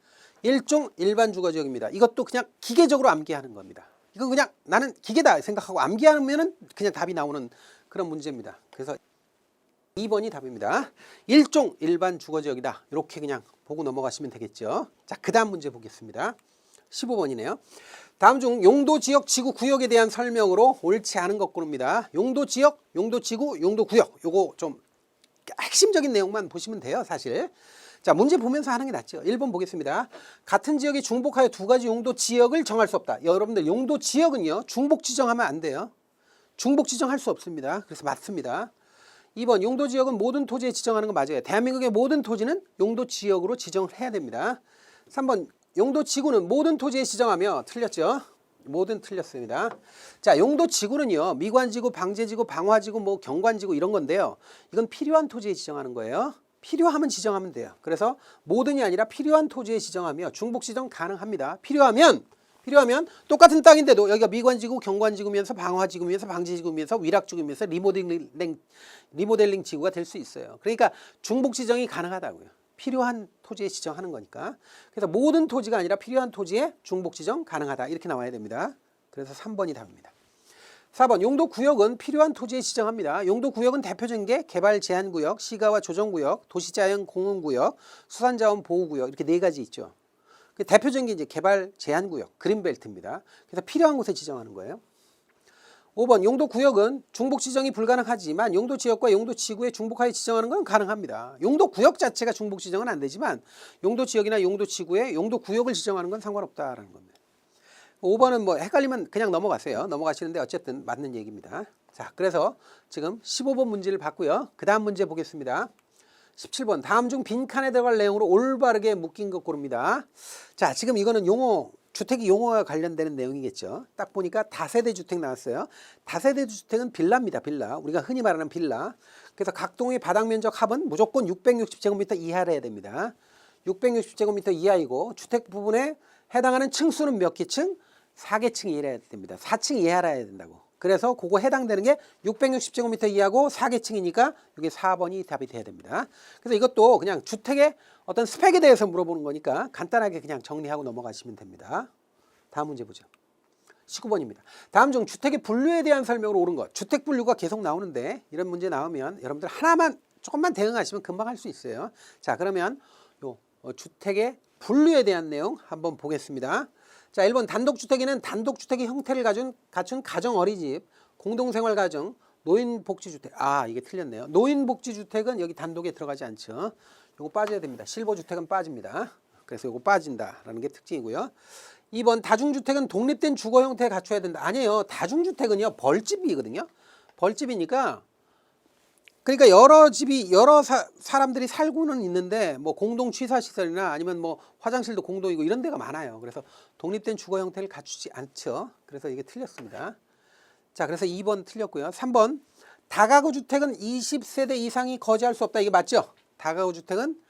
1종 일반 주거지역입니다. 이것도 그냥 기계적으로 암기하는 겁니다. 이건 그냥 나는 기계다 생각하고 암기하면은 그냥 답이 나오는 그런 문제입니다. 그래서 2번이 답입니다. 1종 일반 주거지역이다. 이렇게 그냥 보고 넘어가시면 되겠죠. 자, 그 다음 문제 보겠습니다. 15번이네요. 다음 중 용도지역, 지구구역에 대한 설명으로 옳지 않은 것 고릅니다. 용도지역, 용도지구, 용도구역. 요거 좀 핵심적인 내용만 보시면 돼요, 사실. 자, 문제 보면서 하는 게 낫죠. 1번 보겠습니다. 같은 지역에 중복하여 두 가지 용도지역을 정할 수 없다. 여러분들 용도지역은요, 중복 지정하면 안 돼요. 중복 지정할 수 없습니다. 그래서 맞습니다. 2번 용도지역은 모든 토지에 지정하는 거 맞아요. 대한민국의 모든 토지는 용도지역으로 지정을 해야 됩니다. 3번 용도지구는 모든 토지에 지정하며 틀렸죠. 모든 틀렸습니다. 자, 용도지구는요, 미관지구, 방제지구, 방화지구, 뭐 경관지구 이런 건데요. 이건 필요한 토지에 지정하는 거예요. 필요하면 지정하면 돼요. 그래서 모든이 아니라 필요한 토지에 지정하며 중복 지정 가능합니다. 필요하면 똑같은 땅인데도 여기가 미관지구, 경관지구면서 방화지구면서 방제지구면서 위락지구면서 리모델링 지구가 될 수 있어요. 그러니까 중복 지정이 가능하다고요. 필요한 토지에 지정하는 거니까. 그래서 모든 토지가 아니라 필요한 토지에 중복 지정 가능하다. 이렇게 나와야 됩니다. 그래서 3번이 답입니다. 4번 용도구역은 필요한 토지에 지정합니다. 용도구역은 대표적인 게 개발제한구역, 시가와 조정구역, 도시자연 공원구역, 수산자원 보호구역 이렇게 네 가지 있죠. 그 대표적인 게 이제 개발제한구역, 그린벨트입니다. 그래서 필요한 곳에 지정하는 거예요. 5번 용도구역은 중복 지정이 불가능하지만 용도지역과 용도지구에 중복하여 지정하는 건 가능합니다. 용도구역 자체가 중복 지정은 안 되지만 용도지역이나 용도지구에 용도구역을 지정하는 건 상관없다라는 겁니다. 5번은 뭐 헷갈리면 그냥 넘어가세요. 넘어가시는데 어쨌든 맞는 얘기입니다. 자, 그래서 지금 15번 문제를 봤고요. 그 다음 문제 보겠습니다. 17번 다음 중 빈칸에 들어갈 내용으로 올바르게 묶인 것 고릅니다. 자, 지금 이거는 주택이 용어와 관련되는 내용이겠죠. 딱 보니까 다세대 주택 나왔어요. 다세대 주택은 빌라입니다. 빌라. 우리가 흔히 말하는 빌라. 그래서 각 동의 바닥 면적 합은 무조건 660제곱미터 이하라 해야 됩니다. 660제곱미터 이하이고 주택 부분에 해당하는 층수는 몇 개층? 4개층 이하라 됩니다. 4층 이하라 해야 된다고. 그래서 그거 해당되는 게 660제곱미터 이하고 4개층이니까 이게 4번이 답이 돼야 됩니다. 그래서 이것도 그냥 주택의 어떤 스펙에 대해서 물어보는 거니까 간단하게 그냥 정리하고 넘어가시면 됩니다. 다음 문제 보죠. 19번입니다. 다음 중 주택의 분류에 대한 설명으로 옳은 것. 주택 분류가 계속 나오는데 이런 문제 나오면 여러분들 하나만 조금만 대응하시면 금방 할 수 있어요. 자, 그러면 주택의 분류에 대한 내용 한번 보겠습니다. 자, 1번 단독주택에는 단독주택의 형태를 갖춘 가정 어린이집, 공동생활가정, 노인복지주택. 아, 이게 틀렸네요. 노인복지주택은 여기 단독에 들어가지 않죠. 요거 빠져야 됩니다. 실버주택은 빠집니다. 그래서 요거 빠진다라는 게 특징이고요. 2번 다중주택은 독립된 주거 형태에 갖춰야 된다. 아니에요. 다중주택은요, 벌집이거든요. 벌집이니까 그러니까 여러 사람들이 살고는 있는데 뭐 공동 취사시설이나 아니면 뭐 화장실도 공동이고 이런 데가 많아요. 그래서 독립된 주거 형태를 갖추지 않죠. 그래서 이게 틀렸습니다. 자, 그래서 2번 틀렸고요. 3번 다가구 주택은 20세대 이상이 거주할 수 없다. 이게 맞죠? 다가구 주택은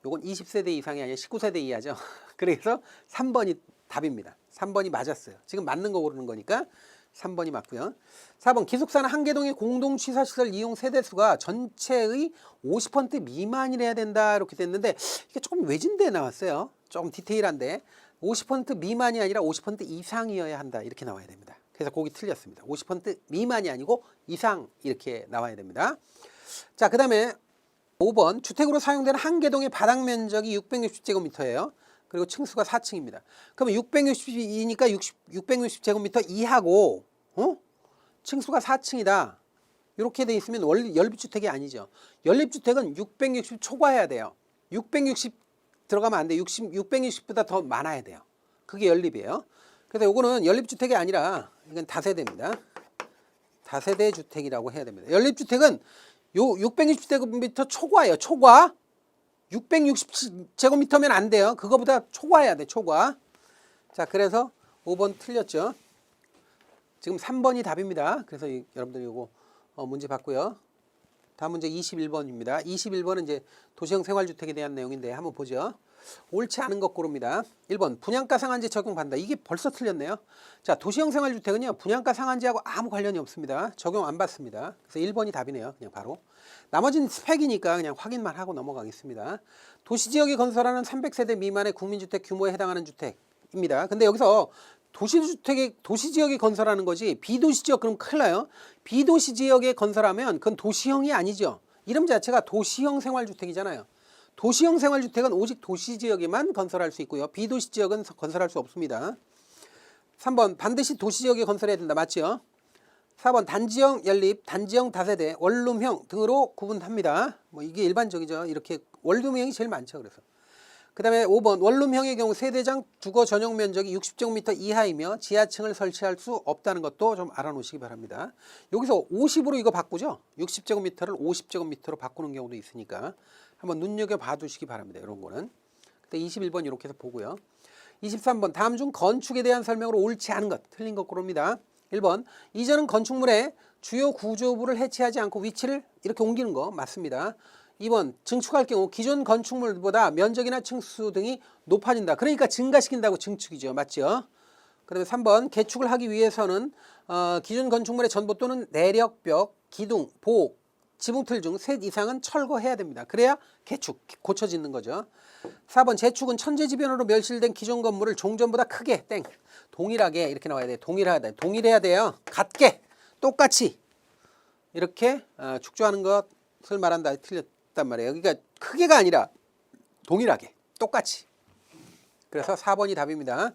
요건 20세대 이상이 아니라 19세대 이하죠. 그래서 3번이 답입니다. 3번이 맞았어요. 지금 맞는 거 고르는 거니까 3번이 맞고요. 4번 기숙사는 한 개동의 공동 취사시설 이용 세대수가 전체의 50% 미만이래야 된다 이렇게 됐는데 이게 조금 외진데 나왔어요. 조금 디테일한데 50% 미만이 아니라 50% 이상이어야 한다 이렇게 나와야 됩니다. 그래서 거기 틀렸습니다. 50% 미만이 아니고 이상 이렇게 나와야 됩니다. 자, 그 다음에 5번 주택으로 사용되는 한 개동의 바닥 면적이 660제곱미터예요. 그리고 층수가 4층입니다. 그러면 660이니까 660제곱미터 이하고 층수가 4층이다. 이렇게 돼 있으면 연립주택이 아니죠. 연립주택은 660 초과해야 돼요. 660 들어가면 안 돼. 660보다 더 많아야 돼요. 그게 연립이에요. 그래서 요거는 연립주택이 아니라 이건 다세대입니다. 다세대 주택이라고 해야 됩니다. 연립주택은 요 660제곱미터 초과예요. 초과. 660제곱미터면 안 돼요. 그거보다 초과해야 돼. 초과. 자, 그래서 5번 틀렸죠. 지금 3번이 답입니다. 그래서 여러분들 요거 문제 봤고요. 다음 문제 21번입니다. 21번은 이제 도시형 생활주택에 대한 내용인데 한번 보죠. 옳지 않은 것 고릅니다. 1번 분양가 상한제 적용받는다. 이게 벌써 틀렸네요. 자, 도시형 생활주택은요. 분양가 상한제하고 아무 관련이 없습니다. 적용 안 받습니다. 그래서 1번이 답이네요. 그냥 바로. 나머지는 스펙이니까 그냥 확인만 하고 넘어가겠습니다. 도시지역에 건설하는 300세대 미만의 국민주택 규모에 해당하는 주택입니다. 근데 여기서 도시지역에 건설하는 거지 비도시지역 그럼 큰일 나요. 비도시지역에 건설하면 그건 도시형이 아니죠. 이름 자체가 도시형 생활주택이잖아요. 도시형 생활주택은 오직 도시지역에만 건설할 수 있고요. 비도시지역은 건설할 수 없습니다. 3번 반드시 도시지역에 건설해야 된다. 맞죠? 4번 단지형 연립, 단지형 다세대, 원룸형 등으로 구분합니다. 뭐 이게 일반적이죠. 이렇게 원룸형이 제일 많죠. 그래서 그 다음에 5번 원룸형의 경우 세대장 주거 전용 면적이 60제곱미터 이하이며 지하층을 설치할 수 없다는 것도 좀 알아놓으시기 바랍니다. 여기서 50으로 이거 바꾸죠. 60제곱미터를 50제곱미터로 바꾸는 경우도 있으니까 한번 눈여겨봐 두시기 바랍니다. 이런 거는. 그때 21번 이렇게 해서 보고요. 23번 다음 중 건축에 대한 설명으로 옳지 않은 것, 틀린 것 고릅니다. 1번 이전은 건축물의 주요 구조부를 해체하지 않고 위치를 이렇게 옮기는 거 맞습니다. 2번 증축할 경우 기존 건축물보다 면적이나 층수 등이 높아진다. 그러니까 증가시킨다고 증축이죠. 맞죠? 그 다음에 3번 개축을 하기 위해서는 기존 건축물의 전보 또는 내력벽, 기둥, 보호, 지붕틀 중 셋 이상은 철거해야 됩니다. 그래야 개축, 고쳐 짓는 거죠. 4번 재축은 천재지변으로 멸실된 기존 건물을 종전보다 크게 땡 동일하게 이렇게 나와야 돼. 동일해야 돼요. 같게 똑같이 이렇게 축조하는 것을 말한다. 틀렸단 말이에요. 그러니까 크게가 아니라 동일하게 똑같이. 그래서 4번이 답입니다.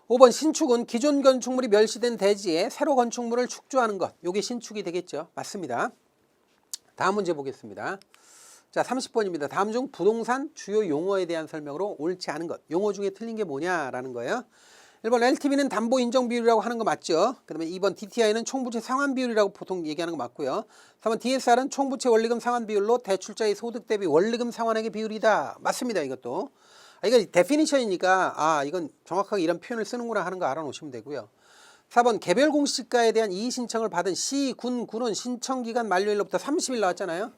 5번 신축은 기존 건축물이 멸시된 대지에 새로 건축물을 축조하는 것. 이게 신축이 되겠죠. 맞습니다. 다음 문제 보겠습니다. 자, 30번입니다. 다음 중 부동산 주요 용어에 대한 설명으로 옳지 않은 것. 용어 중에 틀린 게 뭐냐라는 거예요. 1번 LTV는 담보 인정 비율이라고 하는 거 맞죠? 그 다음에 2번 DTI는 총부채 상환 비율이라고 보통 얘기하는 거 맞고요. 3번 DSR은 총부채 원리금 상환 비율로 대출자의 소득 대비 원리금 상환액의 비율이다. 맞습니다. 이것도. 이거 데피니션이니까 이건 정확하게 이런 표현을 쓰는구나 하는 거 알아놓으시면 되고요. 4번 개별 공시가에 대한 이의 신청을 받은 시, 군은 신청기간 만료일로부터 30일 나왔잖아요.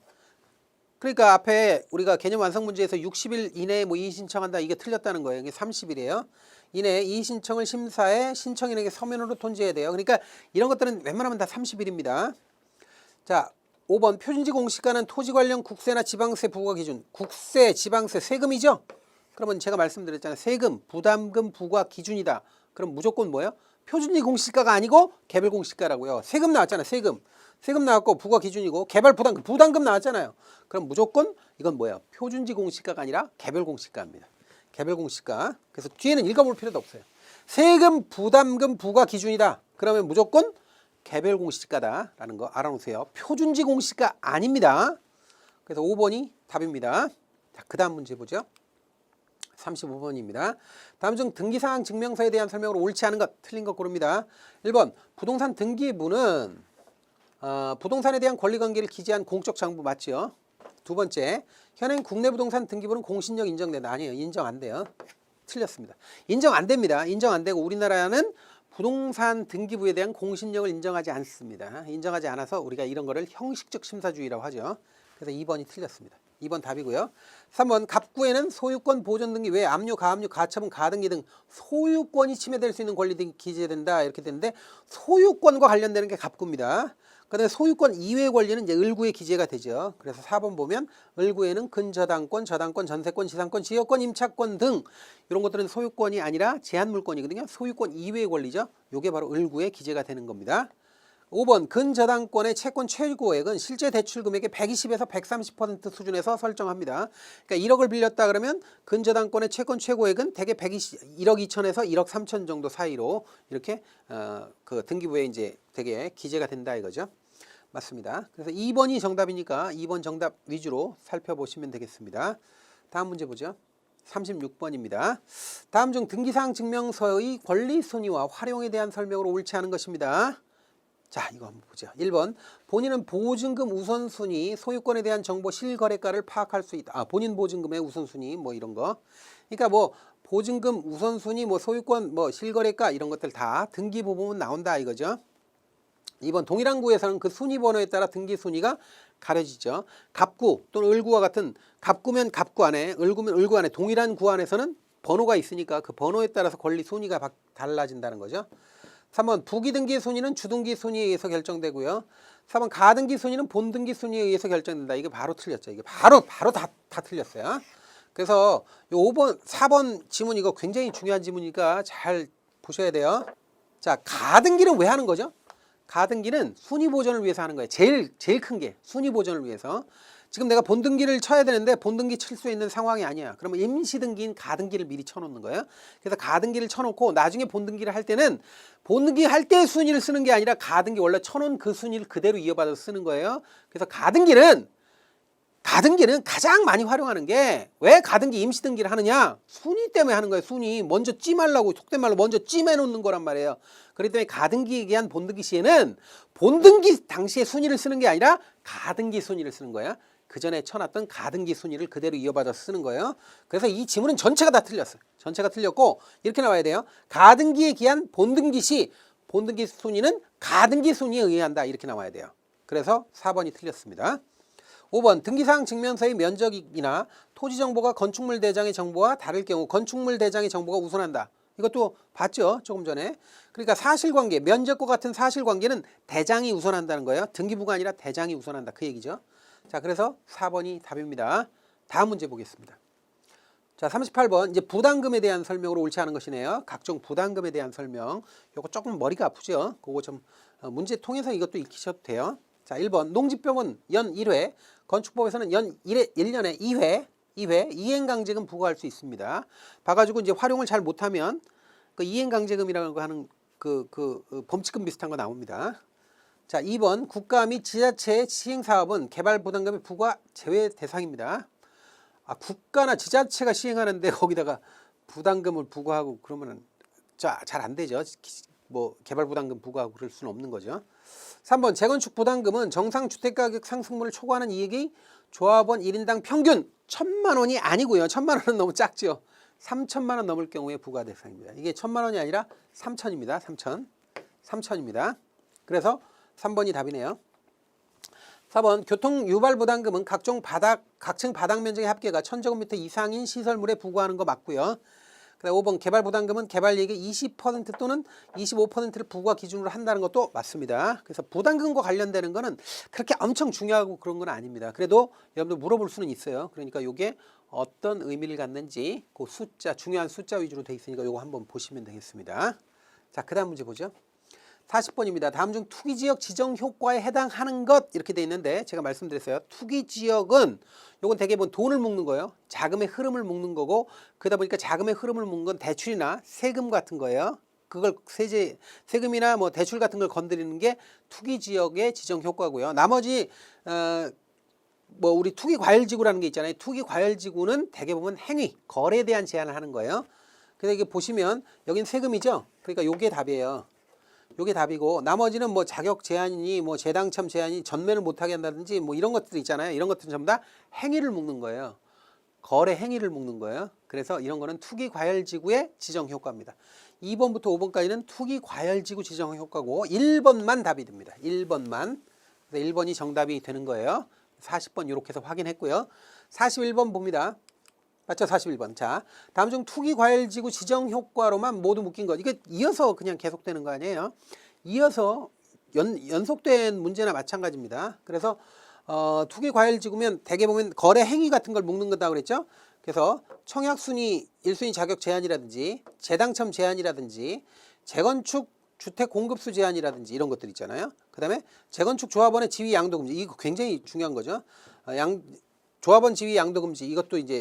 그러니까 앞에 우리가 개념 완성 문제에서 60일 이내에 뭐 이의 신청한다 이게 틀렸다는 거예요. 이게 30일이에요. 이내에 이의 신청을 심사해 신청인에게 서면으로 통지해야 돼요. 그러니까 이런 것들은 웬만하면 다 30일입니다. 자, 5번 표준지 공시가는 토지 관련 국세나 지방세 부과 기준. 국세, 지방세, 세금이죠. 그러면 제가 말씀드렸잖아요. 세금, 부담금 부과 기준이다. 그럼 무조건 뭐예요? 표준지 공시가가 아니고 개별 공시가라고요. 세금 나왔잖아요. 세금 나왔고 부과 기준이고 개별 부담금 나왔잖아요. 그럼 무조건 이건 뭐예요? 표준지 공시가가 아니라 개별 공시가입니다. 개별 공시가. 그래서 뒤에는 읽어볼 필요도 없어요. 세금, 부담금, 부과 기준이다. 그러면 무조건 개별 공시가다라는 거 알아놓으세요. 표준지 공시가 아닙니다. 그래서 5번이 답입니다. 자, 그 다음 문제 보죠. 35번입니다. 다음 중 등기사항 증명서에 대한 설명으로 옳지 않은 것, 틀린 것 고릅니다. 1번 부동산 등기부는 부동산에 대한 권리관계를 기재한 공적 장부 맞죠? 두 번째, 현행 국내 부동산 등기부는 공신력 인정된다. 아니에요. 인정 안 돼요. 틀렸습니다. 인정 안 됩니다. 인정 안 되고 우리나라는 부동산 등기부에 대한 공신력을 인정하지 않습니다. 인정하지 않아서 우리가 이런 거를 형식적 심사주의라고 하죠. 그래서 2번이 틀렸습니다. 2번 답이고요. 3번 갑구에는 소유권 보존 등기 외 압류, 가압류, 가처분, 가등기 등 소유권이 침해될 수 있는 권리 등이 기재된다 이렇게 되는데 소유권과 관련되는 게 갑구입니다. 그다음에 소유권 이외의 권리는 이제 을구에 기재가 되죠. 그래서 4번 보면 을구에는 근저당권, 저당권, 전세권, 지상권, 지역권, 임차권 등 이런 것들은 소유권이 아니라 제한물권이거든요. 소유권 이외의 권리죠. 이게 바로 을구에 기재가 되는 겁니다. 5번 근저당권의 채권 최고액은 실제 대출 금액의 120에서 130% 수준에서 설정합니다. 그러니까 1억을 빌렸다 그러면 근저당권의 채권 최고액은 대개 1억 2천에서 1억 3천 정도 사이로 이렇게 그 등기부에 이제 되게 기재가 된다 이거죠. 맞습니다. 그래서 2번이 정답이니까 2번 정답 위주로 살펴보시면 되겠습니다. 다음 문제 보죠. 36번입니다. 다음 중 등기사항 증명서의 권리 순위와 활용에 대한 설명으로 옳지 않은 것입니다. 자, 이거 한번 보죠. 1번. 본인은 보증금 우선순위, 소유권에 대한 정보 실거래가를 파악할 수 있다. 본인 보증금의 우선순위 뭐 이런 거. 그러니까 뭐 보증금 우선순위, 뭐 소유권, 뭐 실거래가 이런 것들 다 등기부 보면 나온다 이거죠. 2번. 동일한 구에서는 그 순위 번호에 따라 등기 순위가 가려지죠. 갑구 또는 을구와 같은 갑구면 갑구 안에, 을구면 을구 안에 동일한 구 안에서는 번호가 있으니까 그 번호에 따라서 권리 순위가 달라진다는 거죠. 3번. 부기등기 순위는 주등기 순위에 의해서 결정되고요. 4번. 가등기 순위는 본등기 순위에 의해서 결정된다. 이게 바로 틀렸죠. 이게 바로 다 틀렸어요. 그래서 요 5번, 4번 지문 이거 굉장히 중요한 지문이니까 잘 보셔야 돼요. 자, 가등기는 왜 하는 거죠? 가등기는 순위 보전을 위해서 하는 거예요. 제일 큰 게 순위 보전을 위해서. 지금 내가 본등기를 쳐야 되는데 본등기 칠 수 있는 상황이 아니야. 그러면 임시등기인 가등기를 미리 쳐놓는 거예요. 그래서 가등기를 쳐놓고 나중에 본등기를 할 때는 본등기 할 때 순위를 쓰는 게 아니라 가등기 원래 쳐놓은 그 순위를 그대로 이어받아서 쓰는 거예요. 그래서 가등기는 가장 많이 활용하는 게 왜 가등기 임시등기를 하느냐? 순위 때문에 하는 거예요. 순위. 먼저 찜하려고 속된 말로 먼저 찜해 놓는 거란 말이에요. 그렇기 때문에 가등기에 의한 본등기 시에는 본등기 당시에 순위를 쓰는 게 아니라 가등기 순위를 쓰는 거예요. 그 전에 쳐놨던 가등기 순위를 그대로 이어받아서 쓰는 거예요. 그래서 이 지문은 전체가 다 틀렸어요. 전체가 틀렸고 이렇게 나와야 돼요. 가등기에 기한 본등기 시 본등기 순위는 가등기 순위에 의한다. 이렇게 나와야 돼요. 그래서 4번이 틀렸습니다. 5번. 등기사항 증명서의 면적이나 토지정보가 건축물 대장의 정보와 다를 경우 건축물 대장의 정보가 우선한다. 이것도 봤죠? 조금 전에. 그러니까 사실관계, 면적과 같은 사실관계는 대장이 우선한다는 거예요. 등기부가 아니라 대장이 우선한다. 그 얘기죠. 자, 그래서 4번이 답입니다. 다음 문제 보겠습니다. 자, 38번. 이제 부담금에 대한 설명으로 옳지 않은 것이네요. 각종 부담금에 대한 설명. 요거 조금 머리가 아프죠? 그거 좀 문제 통해서 이것도 익히셔도 돼요. 자, 1번. 농지병은 연 1회, 건축법에서는 연 1년에 2회 이행강제금 부과할 수 있습니다. 봐가지고 이제 활용을 잘 못하면 그 이행강제금이라는 거 하는 그 범칙금 비슷한 거 나옵니다. 자, 2번. 국가 및 지자체의 시행사업은 개발부담금의 부과 제외 대상입니다. 국가나 지자체가 시행하는데 거기다가 부담금을 부과하고 그러면은 잘 안 되죠. 뭐 개발부담금 부과하고 그럴 수는 없는 거죠. 3번. 재건축 부담금은 정상 주택가격 상승분을 초과하는 이익이 조합원 1인당 평균 1,000만 원이 아니고요. 1,000만 원은 너무 작죠. 3,000만 원 넘을 경우에 부과 대상입니다. 이게 1,000만 원이 아니라 3,000입니다. 3,000입니다. 그래서 3번이 답이네요. 4번. 교통 유발 부담금은 각층 바닥 면적의 합계가 1,000제곱미터 이상인 시설물에 부과하는 거 맞고요. 그다음 5번. 개발 부담금은 개발이익의 20% 또는 25%를 부과 기준으로 한다는 것도 맞습니다. 그래서 부담금과 관련되는 거는 그렇게 엄청 중요하고 그런 건 아닙니다. 그래도 여러분들 물어볼 수는 있어요. 그러니까 이게 어떤 의미를 갖는지 그 숫자, 중요한 숫자 위주로 돼 있으니까 이거 한번 보시면 되겠습니다. 자, 그다음 문제 보죠. 40번입니다. 다음 중 투기지역 지정 효과에 해당하는 것 이렇게 돼 있는데 제가 말씀드렸어요. 투기지역은 요건 대개 뭐 돈을 묶는 거예요. 자금의 흐름을 묶는 거고 그러다 보니까 자금의 흐름을 묶는 건 대출이나 세금 같은 거예요. 그걸 세금이나 뭐 대출 같은 걸 건드리는 게 투기지역의 지정 효과고요. 나머지 뭐 우리 투기과열지구라는 게 있잖아요. 투기과열지구는 대개 보면 행위, 거래에 대한 제한을 하는 거예요. 그래서 이게 보시면 여긴 세금이죠. 그러니까 요게 답이에요. 요게 답이고 나머지는 뭐 자격 제한이니 뭐 재당첨 제한이 전매를 못하게 한다든지 뭐 이런 것들 있잖아요. 이런 것들은 전부 다 행위를 묶는 거예요. 거래 행위를 묶는 거예요. 그래서 이런 거는 투기과열지구의 지정 효과입니다. 2번부터 5번까지는 투기과열지구 지정 효과고 1번만 답이 됩니다. 1번만. 그래서 1번이 정답이 되는 거예요. 40번 이렇게 해서 확인했고요. 41번 봅니다. 맞죠? 41번. 자, 다음 중 투기과열지구 지정 효과로만 모두 묶인 것. 이게 이어서 그냥 계속되는 거 아니에요? 이어서 연속된 문제나 마찬가지입니다. 그래서 투기과열지구면 대개 보면 거래 행위 같은 걸 묶는 거다 그랬죠? 그래서 청약순위 1순위 자격 제한이라든지 재당첨 제한이라든지 재건축 주택 공급수 제한이라든지 이런 것들 있잖아요. 그 다음에 재건축 조합원의 지위 양도 금지. 이거 굉장히 중요한 거죠. 조합원 지위 양도 금지. 이것도 이제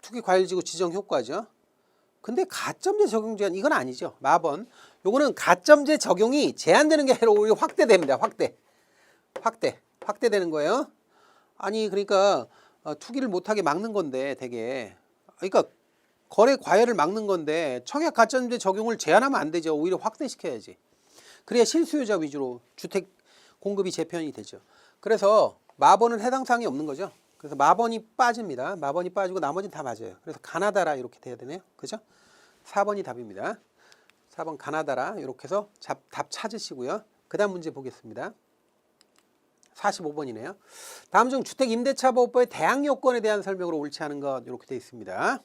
투기과열지구 지정 효과죠. 근데 가점제 적용 제한 이건 아니죠. 마번. 요거는 가점제 적용이 제한되는 게 아니라 오히려 확대됩니다. 확대되는 거예요. 아니 그러니까 투기를 못하게 막는 건데 되게 그러니까 거래 과열을 막는 건데 청약 가점제 적용을 제한하면 안 되죠. 오히려 확대시켜야지. 그래야 실수요자 위주로 주택 공급이 재편이 되죠. 그래서 마번은 해당 사항이 없는 거죠. 그래서 마번이 빠집니다. 마번이 빠지고 나머지는 다 맞아요. 그래서 가나다라 이렇게 돼야 되네요. 그죠? 4번이 답입니다. 4번 가나다라 이렇게 해서 답 찾으시고요. 그 다음 문제 보겠습니다. 45번이네요. 다음 중 주택임대차보호법의 대항 요건에 대한 설명으로 옳지 않은 것 이렇게 되어 있습니다.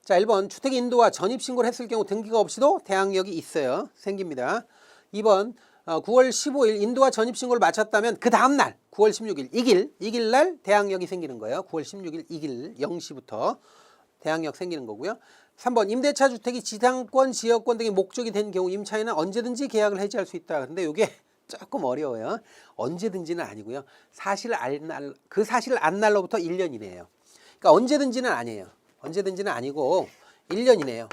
자, 1번 주택 인도와 전입신고를 했을 경우 등기가 없이도 대항력이 있어요. 생깁니다. 2번 9월 15일 인도와 전입신고를 마쳤다면 그 다음날 9월 16일 이길 날 대항력이 생기는 거예요. 9월 16일 이길 0시부터 대항력 생기는 거고요. 3번 임대차 주택이 지상권, 지역권 등의 목적이 된 경우 임차인은 언제든지 계약을 해지할 수 있다. 근데 이게 조금 어려워요. 언제든지는 아니고요. 그 사실을 안 날로부터 1년 이내예요. 그러니까 언제든지는 아니에요. 언제든지는 아니고 1년 이내예요.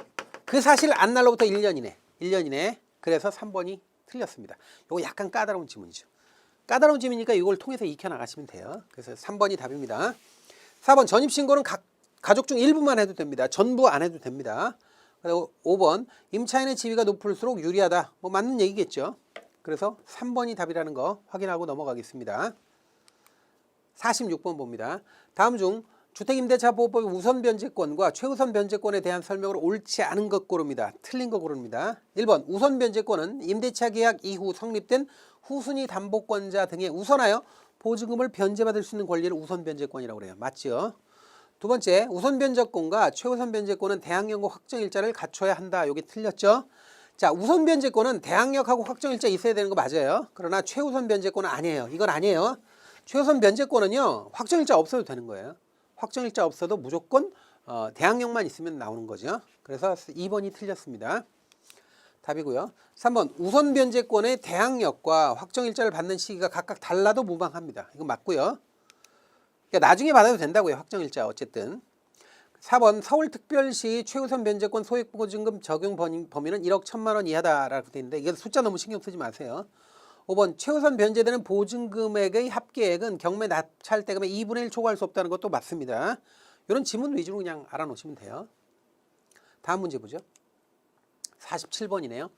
그 사실을 안 날로부터 1년 이내. 1년 이내. 그래서 3번이 틀렸습니다. 이거 약간 까다로운 지문이죠. 까다로운 지문이니까 이걸 통해서 익혀 나가시면 돼요. 그래서 3번이 답입니다. 4번 전입신고는 가족 중 일부만 해도 됩니다. 전부 안 해도 됩니다. 그리고 5번 임차인의 지위가 높을수록 유리하다. 뭐 맞는 얘기겠죠. 그래서 3번이 답이라는 거 확인하고 넘어가겠습니다. 46번 봅니다. 다음 중 주택임대차보호법의 우선 변제권과 최우선 변제권에 대한 설명으로 옳지 않은 것 고릅니다. 틀린 거 고릅니다. 1번 우선 변제권은 임대차 계약 이후 성립된 후순위 담보권자 등에 우선하여 보증금을 변제받을 수 있는 권리를 우선 변제권이라고 그래요. 맞죠? 두 번째 우선 변제권과 최우선 변제권은 대항력과 확정일자를 갖춰야 한다. 여기 틀렸죠? 자, 우선 변제권은 대항력하고 확정일자 있어야 되는 거 맞아요. 그러나 최우선 변제권은 아니에요. 이건 아니에요. 최우선 변제권은요. 확정일자 없어도 되는 거예요. 확정일자 없어도 무조건 대항력만 있으면 나오는 거죠. 그래서 2번이 틀렸습니다. 답이고요. 3번 우선 변제권의 대항력과 확정일자를 받는 시기가 각각 달라도 무방합니다. 이거 맞고요. 그러니까 나중에 받아도 된다고요. 확정일자 어쨌든. 4번 서울특별시 최우선 변제권 소액보증금 적용 범위는 1억 1천만 원 이하다라고 되어 있는데 이건 숫자 너무 신경 쓰지 마세요. 5번 최우선 변제되는 보증금액의 합계액은 경매 낙찰대금의 2분의 1 초과할 수 없다는 것도 맞습니다. 이런 지문 위주로 그냥 알아놓으시면 돼요. 다음 문제 보죠. 47번이네요.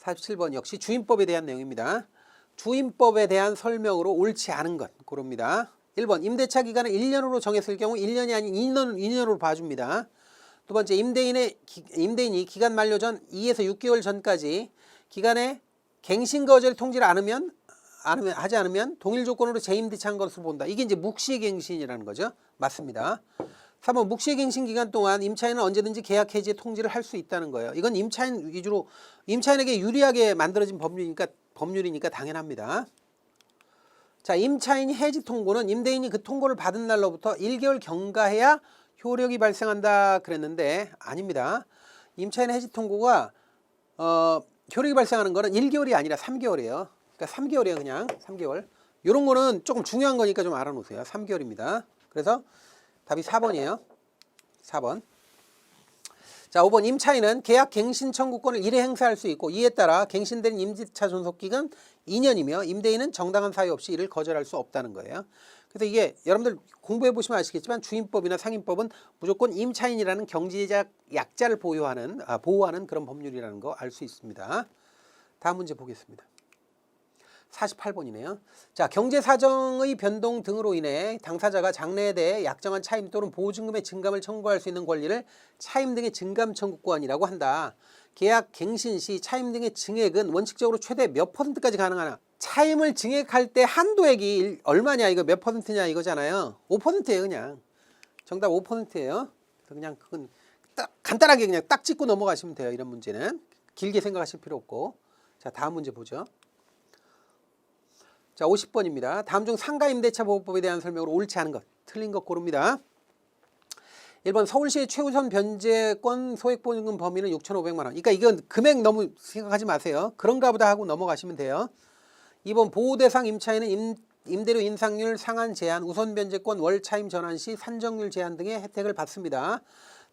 47번 역시 주임법에 대한 내용입니다. 주임법에 대한 설명으로 옳지 않은 것 고릅니다. 1번 임대차 기간을 1년으로 정했을 경우 1년이 아닌 2년으로 봐줍니다. 두 번째 임대인이 기간 만료 전 2에서 6개월 전까지 기간에 갱신거절 통지를 하지 않으면 동일 조건으로 재임대차한 것으로 본다. 이게 이제 묵시갱신이라는 거죠. 맞습니다. 3번 묵시갱신 기간 동안 임차인은 언제든지 계약 해지 통지를 할 수 있다는 거예요. 이건 임차인 위주로 임차인에게 유리하게 만들어진 법률이니까 당연합니다. 자, 임차인이 해지 통고는 임대인이 그 통고를 받은 날로부터 1개월 경과해야 효력이 발생한다 그랬는데 아닙니다. 임차인의 해지 통고가 효력이 발생하는 거는 1개월이 아니라 3개월이에요. 그러니까 3개월이에요. 그냥 3개월. 이런 거는 조금 중요한 거니까 좀 알아놓으세요. 3개월입니다. 그래서 답이 4번이에요. 4번. 자, 5번 임차인은 계약 갱신 청구권을 1회 행사할 수 있고 이에 따라 갱신된 임대차 존속기간 2년이며 임대인은 정당한 사유 없이 이를 거절할 수 없다는 거예요. 그래서 이게 여러분들 공부해 보시면 아시겠지만 주임법이나 상임법은 무조건 임차인이라는 경제적 약자를 보호하는 그런 법률이라는 거 알 수 있습니다. 다음 문제 보겠습니다. 48번이네요. 자, 경제사정의 변동 등으로 인해 당사자가 장래에 대해 약정한 차임 또는 보증금의 증감을 청구할 수 있는 권리를 차임 등의 증감 청구권이라고 한다. 계약 갱신 시 차임 등의 증액은 원칙적으로 최대 몇 %까지 가능하나? 차임을 증액할 때 한도액이 얼마냐 이거 몇 %냐 이거잖아요. 5%예요 그냥. 정답 5%예요. 그래서 그냥 그건 간단하게 그냥 딱 짚고 넘어가시면 돼요. 이런 문제는. 길게 생각하실 필요 없고. 자, 다음 문제 보죠. 자, 50번입니다. 다음 중 상가임대차보호법에 대한 설명으로 옳지 않은 것, 틀린 것 고릅니다. 1번 서울시의 최우선 변제권 소액보증금 범위는 6,500만 원. 그러니까 이건 금액 너무 생각하지 마세요. 그런가 보다 하고 넘어가시면 돼요. 2번 보호대상 임차인은 임대료 인상률 상한 제한, 우선 변제권 월 차임 전환 시 산정률 제한 등의 혜택을 받습니다.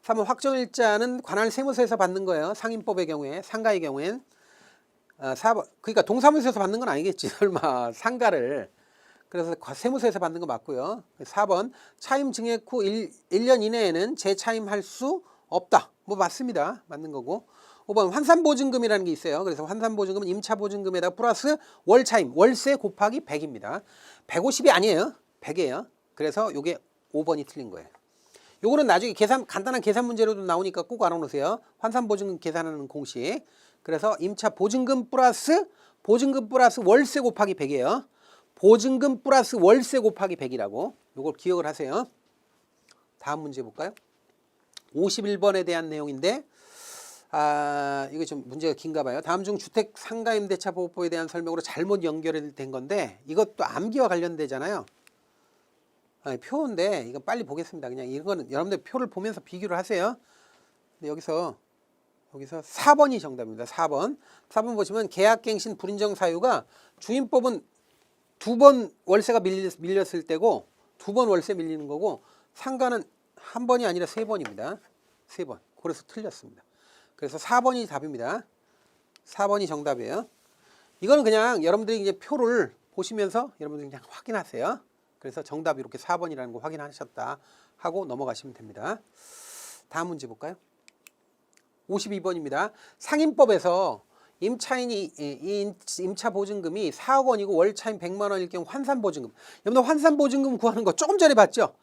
3번 확정일자는 관할 세무서에서 받는 거예요. 상임법의 경우에, 상가의 경우엔. 4번, 그러니까 동사무소에서 받는 건 아니겠지 설마 상가를. 그래서 세무서에서 받는 거 맞고요. 4번 차임 증액 후 1년 이내에는 재차임할 수 없다. 뭐 맞습니다. 맞는 거고. 5번 환산보증금이라는 게 있어요. 그래서 환산보증금은 임차보증금에다 플러스 월차임, 월세 곱하기 100입니다. 150이 아니에요. 100이에요. 그래서 요게 5번이 틀린 거예요. 요거는 나중에 간단한 계산 문제로도 나오니까 꼭 알아놓으세요. 환산보증금 계산하는 공식. 그래서 임차보증금 플러스 월세 곱하기 100이에요. 보증금 플러스 월세 곱하기 100이라고. 요걸 기억을 하세요. 다음 문제 볼까요? 51번에 대한 내용인데 이거 좀 문제가 긴가 봐요. 다음 중 주택 상가임대차 보호법에 대한 설명으로 잘못 연결된 건데 이것도 암기와 관련되잖아요. 표인데 이거 빨리 보겠습니다. 그냥 이거는 여러분들 표를 보면서 비교를 하세요. 근데 여기서 4번이 정답입니다. 4번 보시면 계약갱신 불인정 사유가 주임법은 2번 월세가 밀렸을 때고 2번 월세 밀리는 거고 상가는 한 번이 아니라 3번입니다. 3번. 그래서 틀렸습니다. 그래서 4번이 답입니다. 4번이 정답이에요. 이거는 그냥 여러분들이 이제 표를 보시면서 여러분들이 그냥 확인하세요. 그래서 정답이 이렇게 4번이라는 거 확인하셨다 하고 넘어가시면 됩니다. 다음 문제 볼까요? 52번입니다. 상임법에서 임차보증금이 4억 원이고 월차임 100만 원일 경우 환산보증금. 여러분들 환산보증금 구하는 거 조금 전에 봤죠?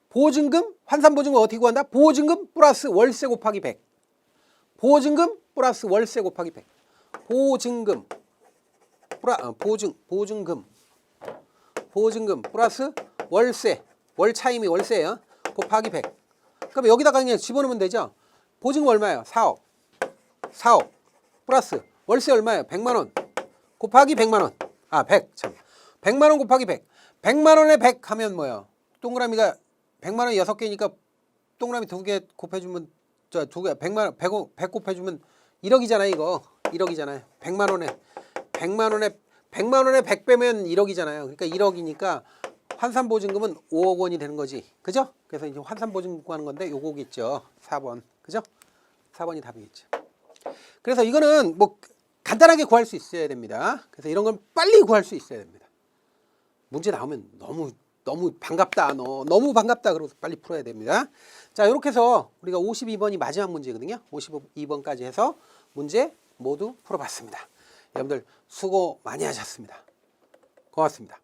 보증금, 환산보증금 어떻게 구한다? 보증금 플러스 월세 곱하기 100. 보증금 플러스 월세 곱하기 100. 보증금 플러스 월세. 월차임이 월세예요. 곱하기 100. 그럼 여기다가 그냥 집어넣으면 되죠? 보증금 얼마예요? 4억. 4억. 플러스 월세 얼마예요? 100만 원. 곱하기 100만 원. 100. 참. 100만 원 곱하기 100. 100만 원에 100 하면 뭐예요? 동그라미가 100만 원이 6개니까 동그라미 2개 곱해주면 2개 100 곱해주면 1억이잖아요. 이거 1억이잖아요. 100만 원에 100 빼면 1억이잖아요. 그러니까 1억이니까 환산보증금은 5억 원이 되는 거지. 그죠? 그래서 이제 환산보증금 구하는 건데 요거겠죠. 4번. 그죠? 4번이 답이겠죠. 그래서 이거는 뭐 간단하게 구할 수 있어야 됩니다. 그래서 이런 건 빨리 구할 수 있어야 됩니다. 문제 나오면 너무 반갑다. 너무 반갑다. 그러고 빨리 풀어야 됩니다. 자, 이렇게 해서 우리가 52번이 마지막 문제거든요. 52번까지 해서 문제 모두 풀어봤습니다. 여러분들 수고 많이 하셨습니다. 고맙습니다.